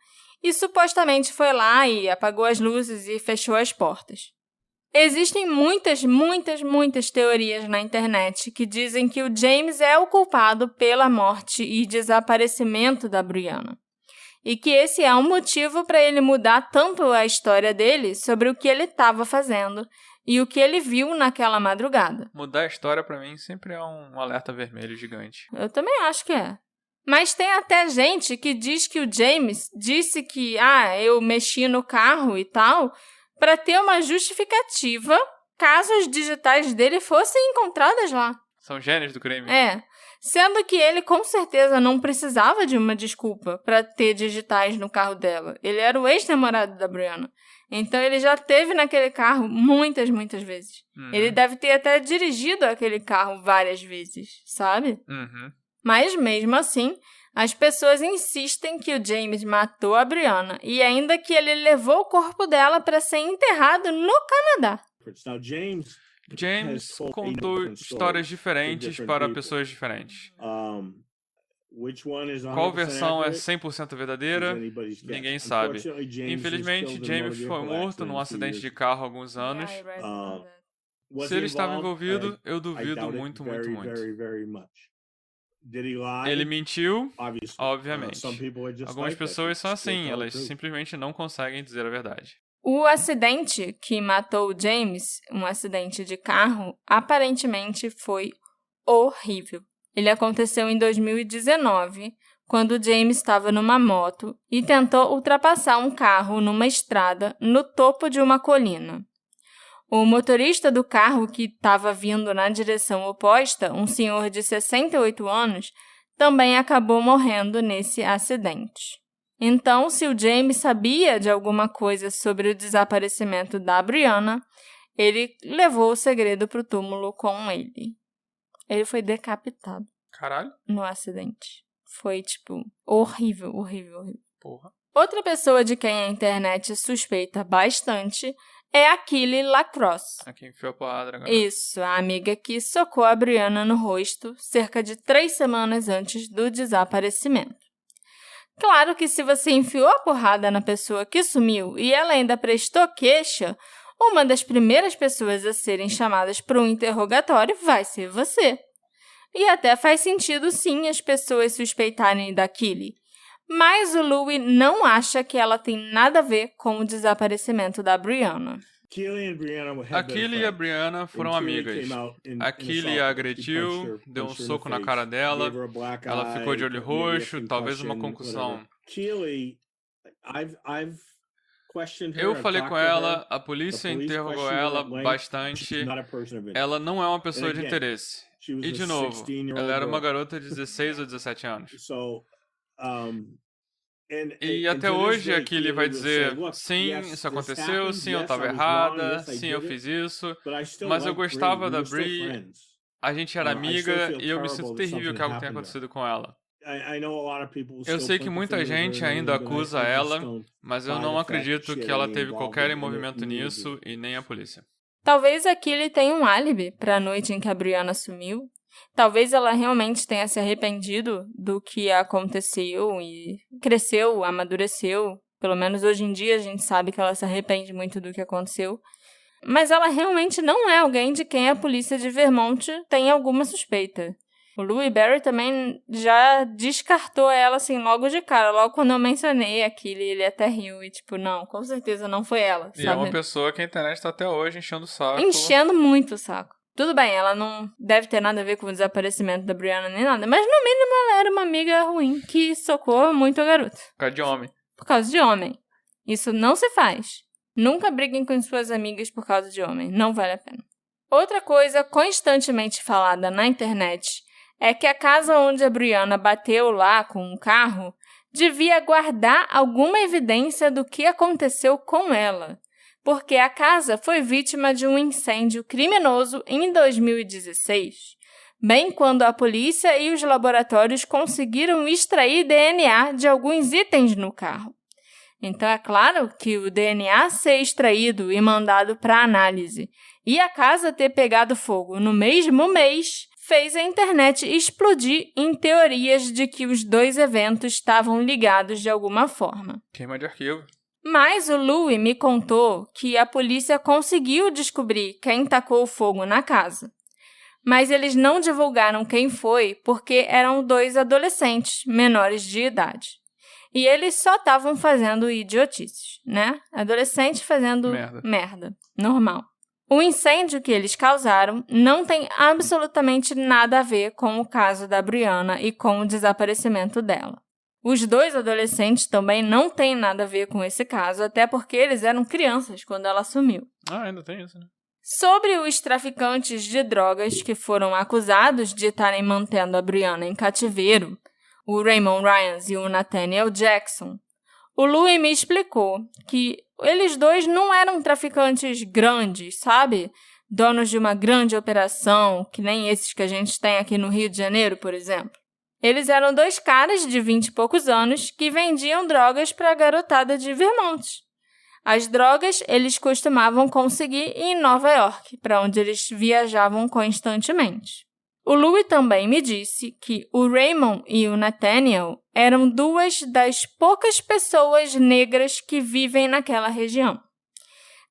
e supostamente foi lá e apagou as luzes e fechou as portas. Existem muitas teorias na internet que dizem que o James é o culpado pela morte e desaparecimento da Brianna. E que esse é um motivo para ele mudar tanto a história dele sobre o que ele estava fazendo e o que ele viu naquela madrugada. Mudar a história pra mim sempre é um alerta vermelho gigante. Eu também acho que é. Mas tem até gente que diz que o James disse que eu mexi no carro e tal, para ter uma justificativa caso as digitais dele fossem encontradas lá. São gênios do crime. Sendo que ele com certeza não precisava de uma desculpa para ter digitais no carro dela. Ele era o ex-namorado da Brianna. Então ele já esteve naquele carro muitas vezes. Ele deve ter até dirigido aquele carro várias vezes, sabe? Mas mesmo assim, as pessoas insistem que o James matou a Brianna e ainda que ele levou o corpo dela para ser enterrado no Canadá. James contou histórias diferentes para pessoas diferentes. Qual versão é 100% verdadeira? Ninguém sabe. Infelizmente, James foi morto num acidente de carro há alguns anos. Se ele estava envolvido, eu duvido muito. Ele mentiu, obviamente. Algumas pessoas são assim, elas simplesmente não conseguem dizer a verdade. O acidente que matou o James, um acidente de carro, aparentemente foi horrível. Ele aconteceu em 2019, quando o James estava numa moto e tentou ultrapassar um carro numa estrada no topo de uma colina. O motorista do carro que estava vindo na direção oposta, um senhor de 68 anos, também acabou morrendo nesse acidente. Então, se o James sabia de alguma coisa sobre o desaparecimento da Brianna, ele levou o segredo para o túmulo com ele. Ele foi decapitado. Caralho. No acidente. Foi, horrível. Porra. Outra pessoa de quem a internet suspeita bastante é a Kelly Lacrosse. A quem enfiou a porrada agora. Isso, a amiga que socou a Brianna no rosto cerca de 3 semanas antes do desaparecimento. Claro que se você enfiou a porrada na pessoa que sumiu e ela ainda prestou queixa, uma das primeiras pessoas a serem chamadas para um interrogatório vai ser você. E até faz sentido, sim, as pessoas suspeitarem da Kelly. Mas o Louis não acha que ela tem nada a ver com o desaparecimento da Brianna. A Kelly e a Brianna foram amigas. A Kelly a agrediu, deu um soco na cara dela, ela ficou de olho roxo, talvez uma concussão. Eu falei com ela, a polícia interrogou ela bastante. Ela não é uma pessoa de interesse. E, de novo, ela era uma garota de 16 ou 17 anos. E até hoje a Kelly vai dizer, sim, isso aconteceu, sim, eu estava errada, sim, eu fiz isso, mas eu gostava da Bri, a gente era amiga e eu me sinto terrível que algo tenha acontecido com ela. Eu sei que muita gente ainda acusa ela, mas eu não acredito que ela teve qualquer envolvimento nisso e nem a polícia. Talvez a Kelly tenha um álibi para a noite em que a Brianna sumiu. Talvez ela realmente tenha se arrependido do que aconteceu e cresceu, amadureceu. Pelo menos hoje em dia a gente sabe que ela se arrepende muito do que aconteceu. Mas ela realmente não é alguém de quem a polícia de Vermont tem alguma suspeita. O Louis Barry também já descartou ela assim logo de cara. Logo quando eu mencionei aquilo, ele até riu e não, com certeza não foi ela, sabe? E é uma pessoa que a internet tá até hoje enchendo o saco. Enchendo muito o saco. Tudo bem, ela não deve ter nada a ver com o desaparecimento da Brianna nem nada, mas no mínimo ela era uma amiga ruim que socou muito a garota. Por causa de homem. Por causa de homem. Isso não se faz. Nunca briguem com suas amigas por causa de homem. Não vale a pena. Outra coisa constantemente falada na internet é que a casa onde a Brianna bateu lá com um carro devia guardar alguma evidência do que aconteceu com ela, porque a casa foi vítima de um incêndio criminoso em 2016, bem quando a polícia e os laboratórios conseguiram extrair DNA de alguns itens no carro. Então, é claro que o DNA ser extraído e mandado para análise e a casa ter pegado fogo no mesmo mês fez a internet explodir em teorias de que os dois eventos estavam ligados de alguma forma. Queima de arquivo. Mas o Louis me contou que a polícia conseguiu descobrir quem tacou fogo na casa. Mas eles não divulgaram quem foi porque eram 2 adolescentes menores de idade. E eles só estavam fazendo idiotices, né? Adolescente fazendo merda. Normal. O incêndio que eles causaram não tem absolutamente nada a ver com o caso da Brianna e com o desaparecimento dela. Os 2 adolescentes também não têm nada a ver com esse caso, até porque eles eram crianças quando ela sumiu. Ah, ainda tem isso, né? Sobre os traficantes de drogas que foram acusados de estarem mantendo a Brianna em cativeiro, o Raymond Ryans e o Nathaniel Jackson, o Louis me explicou que eles 2 não eram traficantes grandes, sabe? Donos de uma grande operação, que nem esses que a gente tem aqui no Rio de Janeiro, por exemplo. Eles eram 2 caras de 20 e poucos anos que vendiam drogas para a garotada de Vermont. As drogas eles costumavam conseguir em Nova York, para onde eles viajavam constantemente. O Louis também me disse que o Raymond e o Nathaniel eram 2 das poucas pessoas negras que vivem naquela região.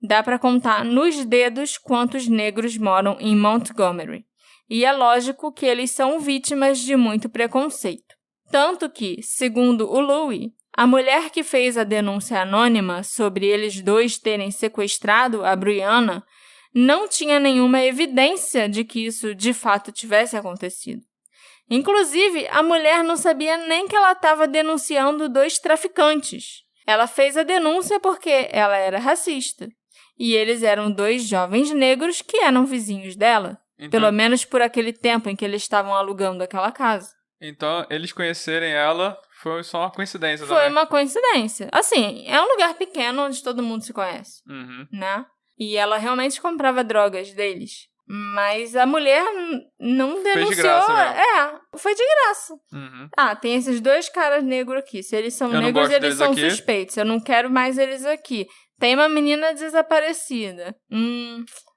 Dá para contar nos dedos quantos negros moram em Montgomery. E é lógico que eles são vítimas de muito preconceito. Tanto que, segundo o Louis, a mulher que fez a denúncia anônima sobre eles 2 terem sequestrado a Brianna não tinha nenhuma evidência de que isso de fato tivesse acontecido. Inclusive, a mulher não sabia nem que ela estava denunciando 2 traficantes. Ela fez a denúncia porque ela era racista. E eles eram 2 jovens negros que eram vizinhos dela. Então, pelo menos por aquele tempo em que eles estavam alugando aquela casa. Então, eles conhecerem ela foi só uma coincidência também. Foi uma coincidência. Assim, é um lugar pequeno onde todo mundo se conhece, né? E ela realmente comprava drogas deles. Mas a mulher não denunciou. Foi de graça mesmo. Foi de graça. Ah, tem esses 2 caras negros aqui. Se eles são negros, eles são suspeitos. Eu não quero mais eles aqui. Tem uma menina desaparecida.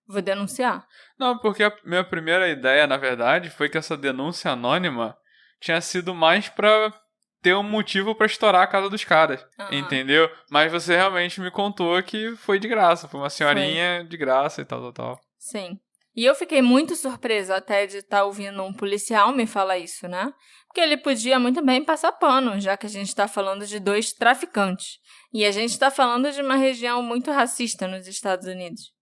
Vou denunciar. Não, porque a minha primeira ideia, na verdade, foi que essa denúncia anônima tinha sido mais pra ter um motivo pra estourar a casa dos caras, entendeu? Mas você realmente me contou que foi de graça, foi uma senhorinha de graça e tal. Sim. E eu fiquei muito surpresa até de estar ouvindo um policial me falar isso, né? Porque ele podia muito bem passar pano, já que a gente está falando de 2 traficantes. E a gente está falando de uma região muito racista nos Estados Unidos.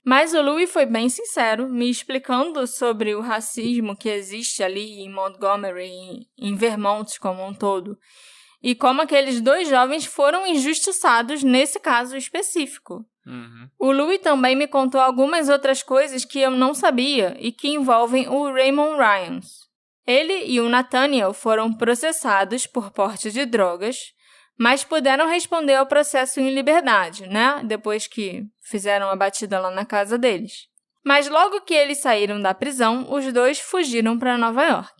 Mas o Louis foi bem sincero, me explicando sobre o racismo que existe ali em Montgomery, em Vermont como um todo, e como aqueles 2 jovens foram injustiçados nesse caso específico. O Louis também me contou algumas outras coisas que eu não sabia e que envolvem o Raymond Ryans. Ele e o Nathaniel foram processados por porte de drogas, mas puderam responder ao processo em liberdade, né? Depois que fizeram a batida lá na casa deles. Mas logo que eles saíram da prisão, os 2 fugiram para Nova York.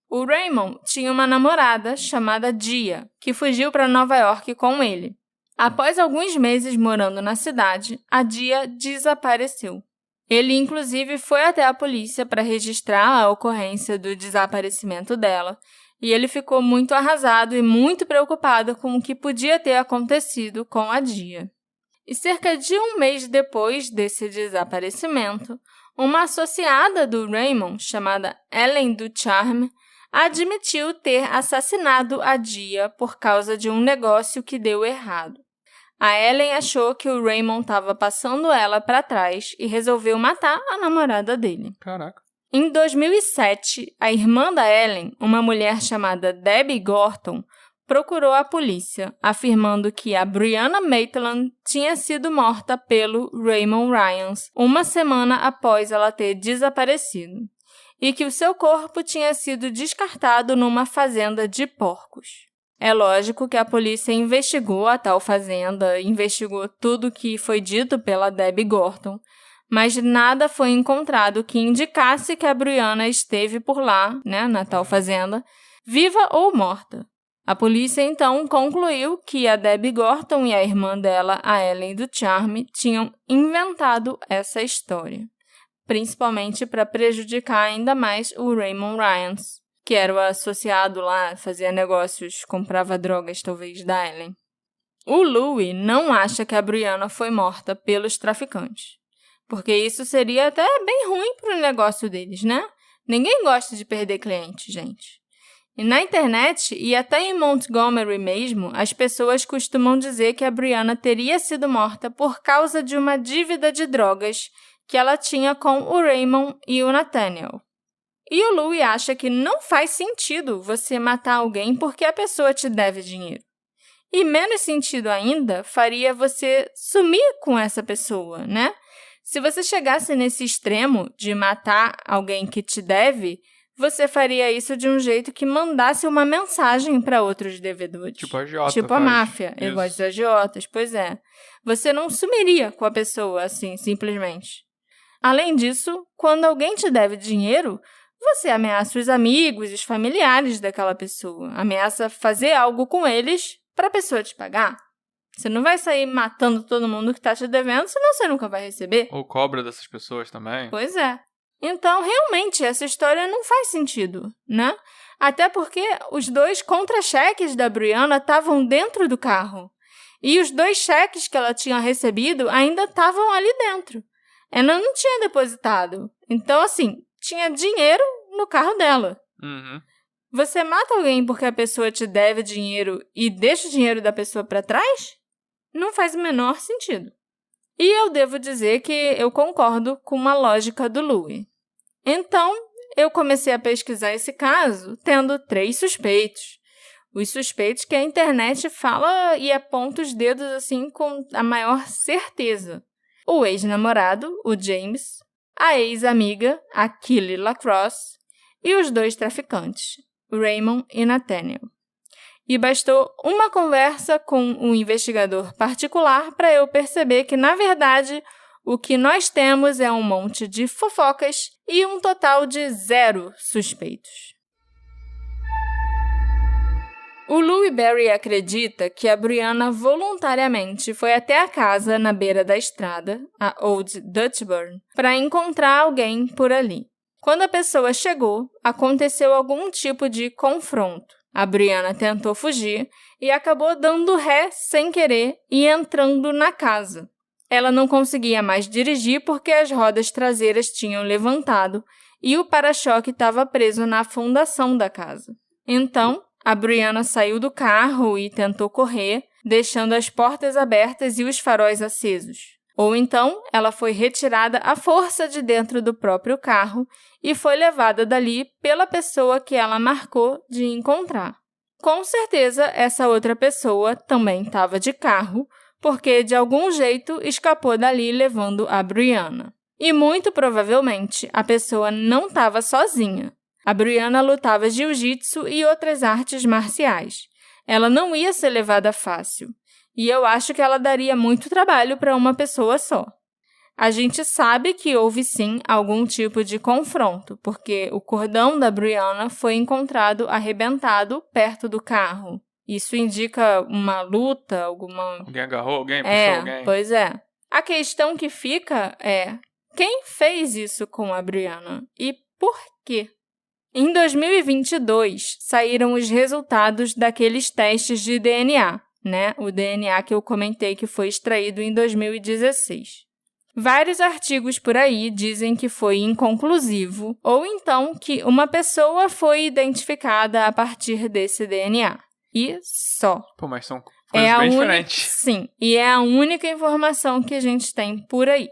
O Raymond tinha uma namorada chamada Dia, que fugiu para Nova York com ele. Após alguns meses morando na cidade, a Dia desapareceu. Ele, inclusive, foi até a polícia para registrar a ocorrência do desaparecimento dela, e ele ficou muito arrasado e muito preocupado com o que podia ter acontecido com a Dia. E cerca de um mês depois desse desaparecimento, uma associada do Raymond, chamada Ellen Ducharme, admitiu ter assassinado a Dia por causa de um negócio que deu errado. A Ellen achou que o Raymond estava passando ela para trás e resolveu matar a namorada dele. Caraca. Em 2007, a irmã da Ellen, uma mulher chamada Debbie Gorton, procurou a polícia, afirmando que a Brianna Maitland tinha sido morta pelo Raymond Ryans uma semana após ela ter desaparecido, e que o seu corpo tinha sido descartado numa fazenda de porcos. É lógico que a polícia investigou a tal fazenda, investigou tudo que foi dito pela Debbie Gorton, mas nada foi encontrado que indicasse que a Brianna esteve por lá, né, na tal fazenda, viva ou morta. A polícia, então, concluiu que a Debbie Gorton e a irmã dela, a Ellen Ducharme, tinham inventado essa história, principalmente para prejudicar ainda mais o Raymond Ryans, que era o associado lá, fazia negócios, comprava drogas, talvez, da Ellen. O Louis não acha que a Brianna foi morta pelos traficantes, porque isso seria até bem ruim para o negócio deles, né? Ninguém gosta de perder cliente, gente. E na internet, e até em Montgomery mesmo, as pessoas costumam dizer que a Brianna teria sido morta por causa de uma dívida de drogas que ela tinha com o Raymond e o Nathaniel. E o Louis acha que não faz sentido você matar alguém porque a pessoa te deve dinheiro. E menos sentido ainda faria você sumir com essa pessoa, né? Se você chegasse nesse extremo de matar alguém que te deve, você faria isso de um jeito que mandasse uma mensagem para outros devedores. Tipo a agiota Tipo a faz. máfia, igual os agiotas, pois é. Você não sumiria com a pessoa assim, simplesmente. Além disso, quando alguém te deve dinheiro, você ameaça os amigos, os familiares daquela pessoa. Ameaça fazer algo com eles para a pessoa te pagar. Você não vai sair matando todo mundo que está te devendo, senão você nunca vai receber. Ou cobra dessas pessoas também. Pois é. Então, realmente, essa história não faz sentido, né? Até porque os 2 contra-cheques da Brianna estavam dentro do carro. E os 2 cheques que ela tinha recebido ainda estavam ali dentro. Ela não tinha depositado. Então, assim, tinha dinheiro no carro dela. Uhum. Você mata alguém porque a pessoa te deve dinheiro e deixa o dinheiro da pessoa para trás? Não faz o menor sentido. E eu devo dizer que eu concordo com uma lógica do Louis. Então, eu comecei a pesquisar esse caso tendo 3 suspeitos. Os suspeitos que a internet fala e aponta os dedos assim com a maior certeza. O ex-namorado, o James, a ex-amiga, a Kelly Lacrosse, e os 2 traficantes, Raymond e Nathaniel. E bastou uma conversa com um investigador particular para eu perceber que, na verdade, o que nós temos é um monte de fofocas e um total de 0 suspeitos. O Louis Barry acredita que a Brianna voluntariamente foi até a casa na beira da estrada, a Old Dutchburn, para encontrar alguém por ali. Quando a pessoa chegou, aconteceu algum tipo de confronto. A Brianna tentou fugir e acabou dando ré sem querer e entrando na casa. Ela não conseguia mais dirigir porque as rodas traseiras tinham levantado e o para-choque estava preso na fundação da casa. Então, a Brianna saiu do carro e tentou correr, deixando as portas abertas e os faróis acesos. Ou então, ela foi retirada à força de dentro do próprio carro e foi levada dali pela pessoa que ela marcou de encontrar. Com certeza, essa outra pessoa também estava de carro, porque de algum jeito escapou dali levando a Brianna. E muito provavelmente, a pessoa não estava sozinha. A Brianna lutava jiu-jitsu e outras artes marciais. Ela não ia ser levada fácil. E eu acho que ela daria muito trabalho para uma pessoa só. A gente sabe que houve sim algum tipo de confronto, porque o cordão da Brianna foi encontrado arrebentado perto do carro. Isso indica uma luta, alguma... Alguém agarrou alguém, puxou alguém? Pois é. A questão que fica é, quem fez isso com a Brianna e por quê? Em 2022, saíram os resultados daqueles testes de DNA, né? O DNA que eu comentei que foi extraído em 2016. Vários artigos por aí dizem que foi inconclusivo, ou então que uma pessoa foi identificada a partir desse DNA. E só. Pô, mas são coisas bem diferentes. Sim, e é a única informação que a gente tem por aí.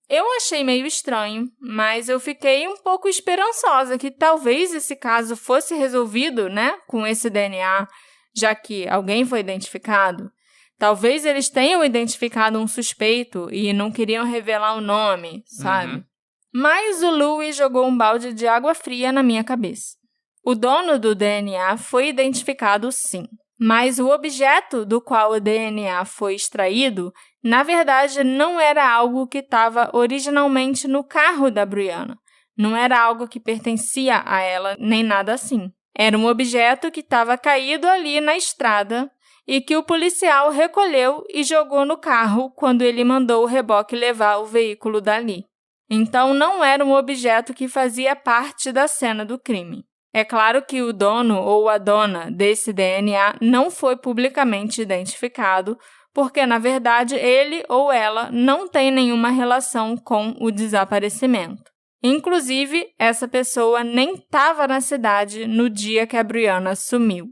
Eu achei meio estranho, mas eu fiquei um pouco esperançosa que talvez esse caso fosse resolvido, né, com esse DNA, já que alguém foi identificado. Talvez eles tenham identificado um suspeito e não queriam revelar o nome, sabe? Uhum. Mas o Louis jogou um balde de água fria na minha cabeça. O dono do DNA foi identificado sim, mas o objeto do qual o DNA foi extraído, na verdade, não era algo que estava originalmente no carro da Brianna. Não era algo que pertencia a ela, nem nada assim. Era um objeto que estava caído ali na estrada e que o policial recolheu e jogou no carro quando ele mandou o reboque levar o veículo dali. Então, não era um objeto que fazia parte da cena do crime. É claro que o dono ou a dona desse DNA não foi publicamente identificado, porque, na verdade, ele ou ela não tem nenhuma relação com o desaparecimento. Inclusive, essa pessoa nem estava na cidade no dia que a Brianna sumiu.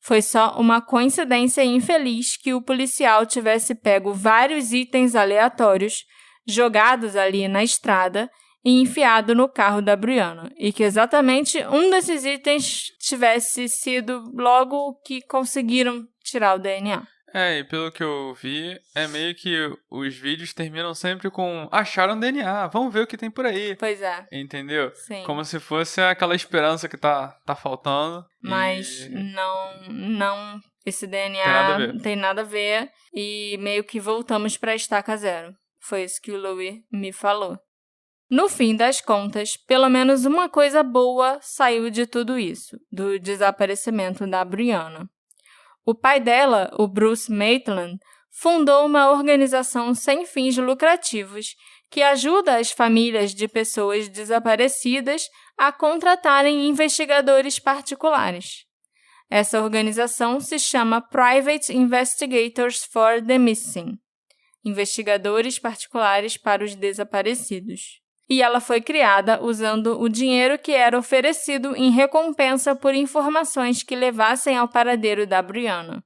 Foi só uma coincidência infeliz que o policial tivesse pego vários itens aleatórios jogados ali na estrada e enfiado no carro da Brianna, e que exatamente um desses itens tivesse sido logo que conseguiram tirar o DNA. E pelo que eu vi, é meio que os vídeos terminam sempre com acharam DNA, vamos ver o que tem por aí. Pois é. Entendeu? Sim. Como se fosse aquela esperança que tá faltando. Mas não, esse DNA Tem nada a ver e meio que voltamos para a estaca zero. Foi isso que o Louis me falou. No fim das contas, pelo menos uma coisa boa saiu de tudo isso, do desaparecimento da Brianna. O pai dela, o Bruce Maitland, fundou uma organização sem fins lucrativos que ajuda as famílias de pessoas desaparecidas a contratarem investigadores particulares. Essa organização se chama Private Investigators for the Missing, investigadores particulares para os desaparecidos. E ela foi criada usando o dinheiro que era oferecido em recompensa por informações que levassem ao paradeiro da Brianna.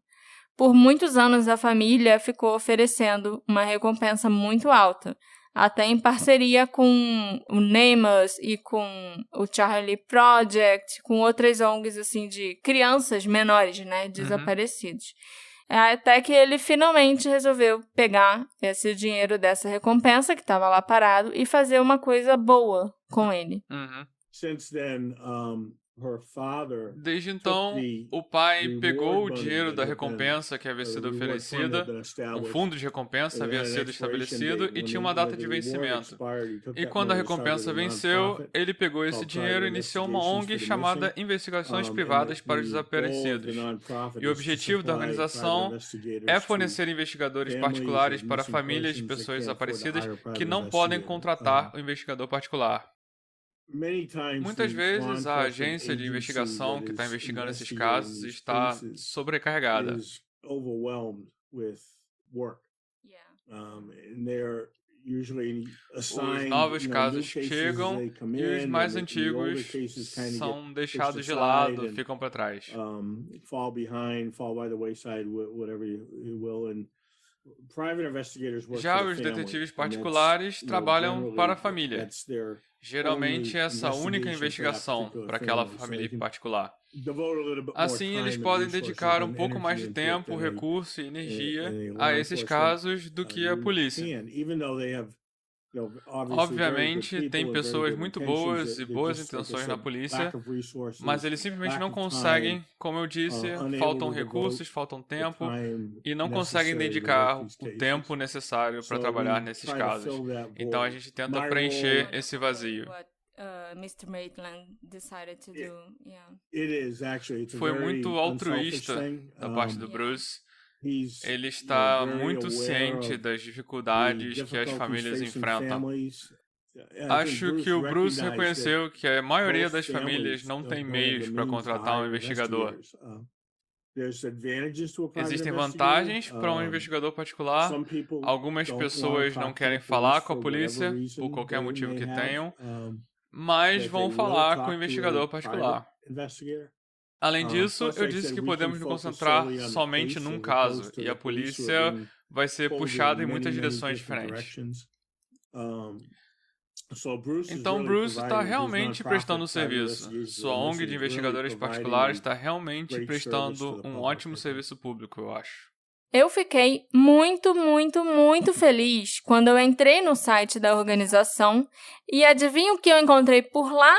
Por muitos anos, a família ficou oferecendo uma recompensa muito alta, até em parceria com o NamUs e com o Charlie Project, com outras ONGs assim, de crianças menores, desaparecidos. Até que ele finalmente resolveu pegar esse dinheiro dessa recompensa que estava lá parado e fazer uma coisa boa com ele. Desde então, o pai pegou o dinheiro da recompensa que havia sido oferecida, o fundo de recompensa havia sido estabelecido e tinha uma data de vencimento. E quando a recompensa venceu, ele pegou esse dinheiro e iniciou uma ONG chamada Investigações Privadas para os Desaparecidos. E o objetivo da organização é fornecer investigadores particulares para famílias de pessoas desaparecidas que não podem contratar o investigador particular. Muitas vezes, a agência de investigação que está investigando esses casos está sobrecarregada. Os novos casos chegam e os mais antigos são deixados de lado, ficam para trás. Já os detetives particulares trabalham para a família. Geralmente, essa é a única investigação para aquela família particular. Assim, eles podem dedicar um pouco mais de tempo, recurso e energia a esses casos do que a polícia. Obviamente, tem pessoas muito boas e boas intenções na polícia, mas eles simplesmente não conseguem, como eu disse, faltam recursos, faltam tempo, e não conseguem dedicar o tempo necessário para trabalhar nesses casos. Então, a gente tenta preencher esse vazio. Mr. Maitland decided to do. Foi muito altruísta da parte do Bruce. Ele está muito ciente das dificuldades que as famílias enfrentam. Acho que o Bruce reconheceu que a maioria das famílias não tem meios para contratar um investigador. Existem vantagens para um investigador particular. Algumas pessoas não querem falar com a polícia, por qualquer motivo que tenham, mas vão falar com o investigador particular. Além disso, eu disse que podemos nos concentrar somente num caso, e a polícia vai ser puxada em muitas direções diferentes. Então, Bruce está realmente prestando um serviço. Sua ONG de investigadores particulares está realmente prestando um ótimo serviço público, eu acho. Eu fiquei muito, muito, muito feliz quando eu entrei no site da organização e adivinha o que eu encontrei por lá?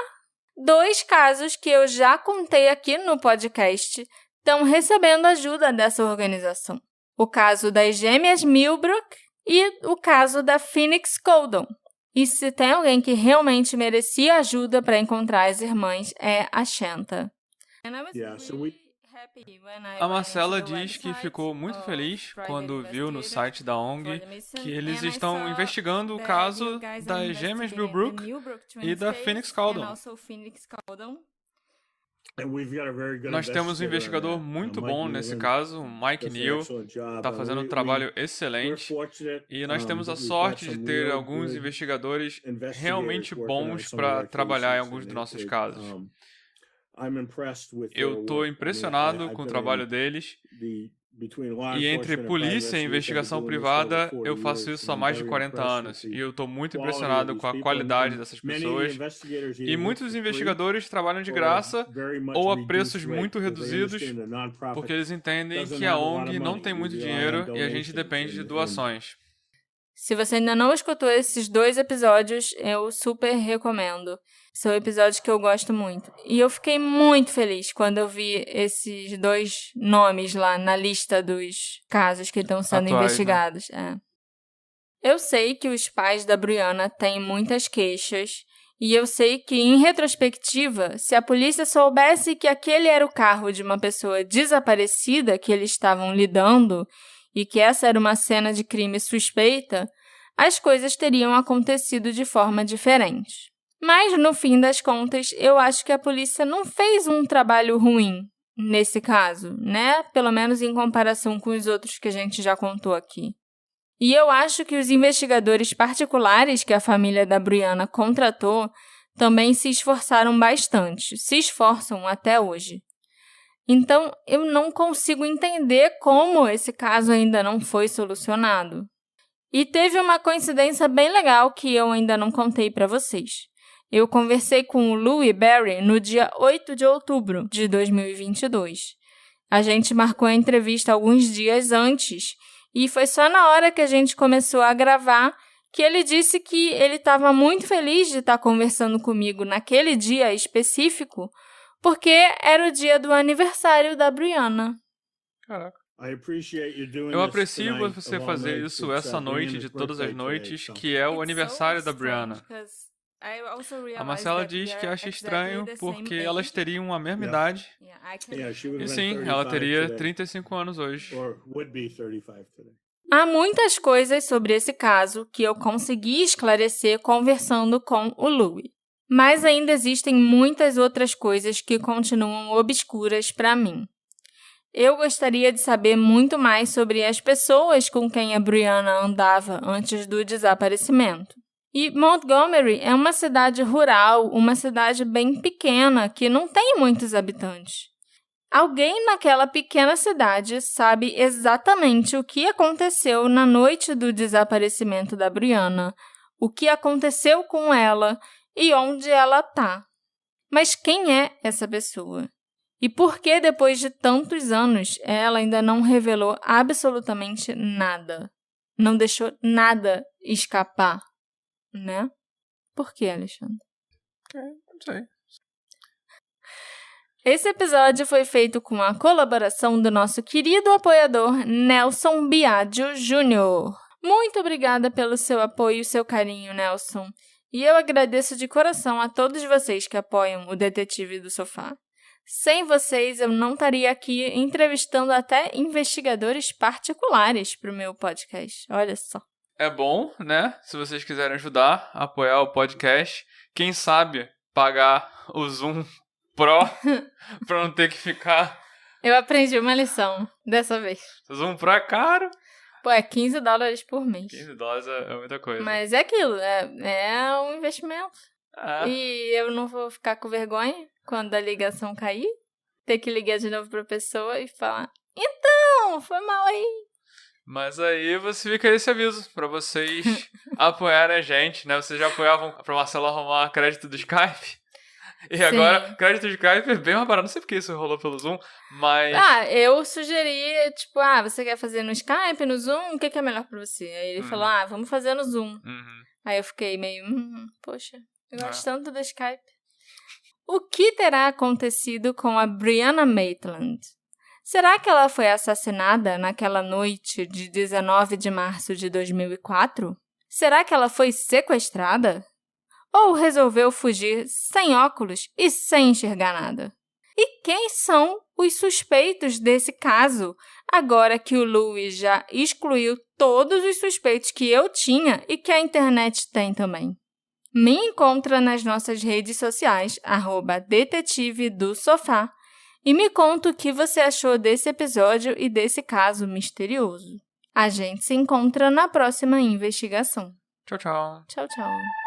2 casos que eu já contei aqui no podcast estão recebendo ajuda dessa organização. O caso das gêmeas Millbrook e o caso da Phoenix Coldon. E se tem alguém que realmente merecia ajuda para encontrar as irmãs, é a Shanta. A Marcela diz que ficou muito feliz quando viu no site da ONG que eles estão investigando o caso das gêmeas Millbrook e da Phoenix Coldon. Nós temos um investigador muito bom nesse caso, o Mike Neal, está fazendo um trabalho excelente, e nós temos a sorte de ter alguns investigadores realmente bons para trabalhar em alguns dos nossos casos. Eu estou impressionado com o trabalho deles, e entre polícia e investigação privada, eu faço isso há mais de 40 anos, e eu estou muito impressionado com a qualidade dessas pessoas. E muitos investigadores trabalham de graça ou a preços muito reduzidos, porque eles entendem que a ONG não tem muito dinheiro e a gente depende de doações. Se você ainda não escutou esses 2 episódios, eu super recomendo. São episódios que eu gosto muito. E eu fiquei muito feliz quando eu vi esses 2 nomes lá na lista dos casos que estão sendo investigados. Né? Eu sei que os pais da Brianna têm muitas queixas, e eu sei que, em retrospectiva, se a polícia soubesse que aquele era o carro de uma pessoa desaparecida que eles estavam lidando, e que essa era uma cena de crime suspeita, as coisas teriam acontecido de forma diferente. Mas, no fim das contas, eu acho que a polícia não fez um trabalho ruim nesse caso, né? Pelo menos em comparação com os outros que a gente já contou aqui. E eu acho que os investigadores particulares que a família da Brianna contratou também se esforçaram bastante, se esforçam até hoje. Então, eu não consigo entender como esse caso ainda não foi solucionado. E teve uma coincidência bem legal que eu ainda não contei para vocês. Eu conversei com o Louis Barry no dia 8 de outubro de 2022. A gente marcou a entrevista alguns dias antes, e foi só na hora que a gente começou a gravar que ele disse que ele estava muito feliz de estar conversando comigo naquele dia específico, porque era o dia do aniversário da Brianna. Caraca. Eu aprecio você fazer isso essa noite de todas as noites, que é o aniversário da Brianna. A Marcela diz que acha estranho porque elas teriam a mesma idade. E sim, ela teria 35 anos hoje. Há muitas coisas sobre esse caso que eu consegui esclarecer conversando com o Louis. Mas ainda existem muitas outras coisas que continuam obscuras para mim. Eu gostaria de saber muito mais sobre as pessoas com quem a Brianna andava antes do desaparecimento. E Montgomery é uma cidade rural, uma cidade bem pequena, que não tem muitos habitantes. Alguém naquela pequena cidade sabe exatamente o que aconteceu na noite do desaparecimento da Brianna, o que aconteceu com ela e onde ela está. Mas quem é essa pessoa? E por que, depois de tantos anos, ela ainda não revelou absolutamente nada? Não deixou nada escapar? Né? Por que, Alexandre? Não sei. Esse episódio foi feito com a colaboração do nosso querido apoiador Nelson Biagio Jr. Muito obrigada pelo seu apoio e seu carinho, Nelson. E eu agradeço de coração a todos vocês que apoiam o Detetive do Sofá. Sem vocês, eu não estaria aqui entrevistando até investigadores particulares para o meu podcast. Olha só. É bom, né? Se vocês quiserem ajudar, apoiar o podcast. Quem sabe pagar o Zoom Pro pra não ter que ficar... Eu aprendi uma lição dessa vez. O Zoom Pro é caro. Pô, é $15 por mês. $15 é muita coisa. Mas é aquilo, é um investimento. E eu não vou ficar com vergonha quando a ligação cair. Ter que ligar de novo pra pessoa e falar, então, foi mal aí. Mas aí você fica esse aviso pra vocês apoiarem a gente, né? Vocês já apoiavam pra Marcela arrumar crédito do Skype. E Sim. Agora, crédito de Skype é bem mais barato. Não sei porque isso rolou pelo Zoom, mas... eu sugeri, tipo, você quer fazer no Skype, no Zoom? O que é melhor pra você? Aí ele falou, vamos fazer no Zoom. Aí eu fiquei meio, poxa, eu gosto tanto do Skype. O que terá acontecido com a Brianna Maitland? Será que ela foi assassinada naquela noite de 19 de março de 2004? Será que ela foi sequestrada? Ou resolveu fugir sem óculos e sem enxergar nada? E quem são os suspeitos desse caso, agora que o Louis já excluiu todos os suspeitos que eu tinha e que a internet tem também? Me encontra nas nossas redes sociais, @detetive do sofá, e me conta o que você achou desse episódio e desse caso misterioso. A gente se encontra na próxima investigação. Tchau, tchau. Tchau, tchau.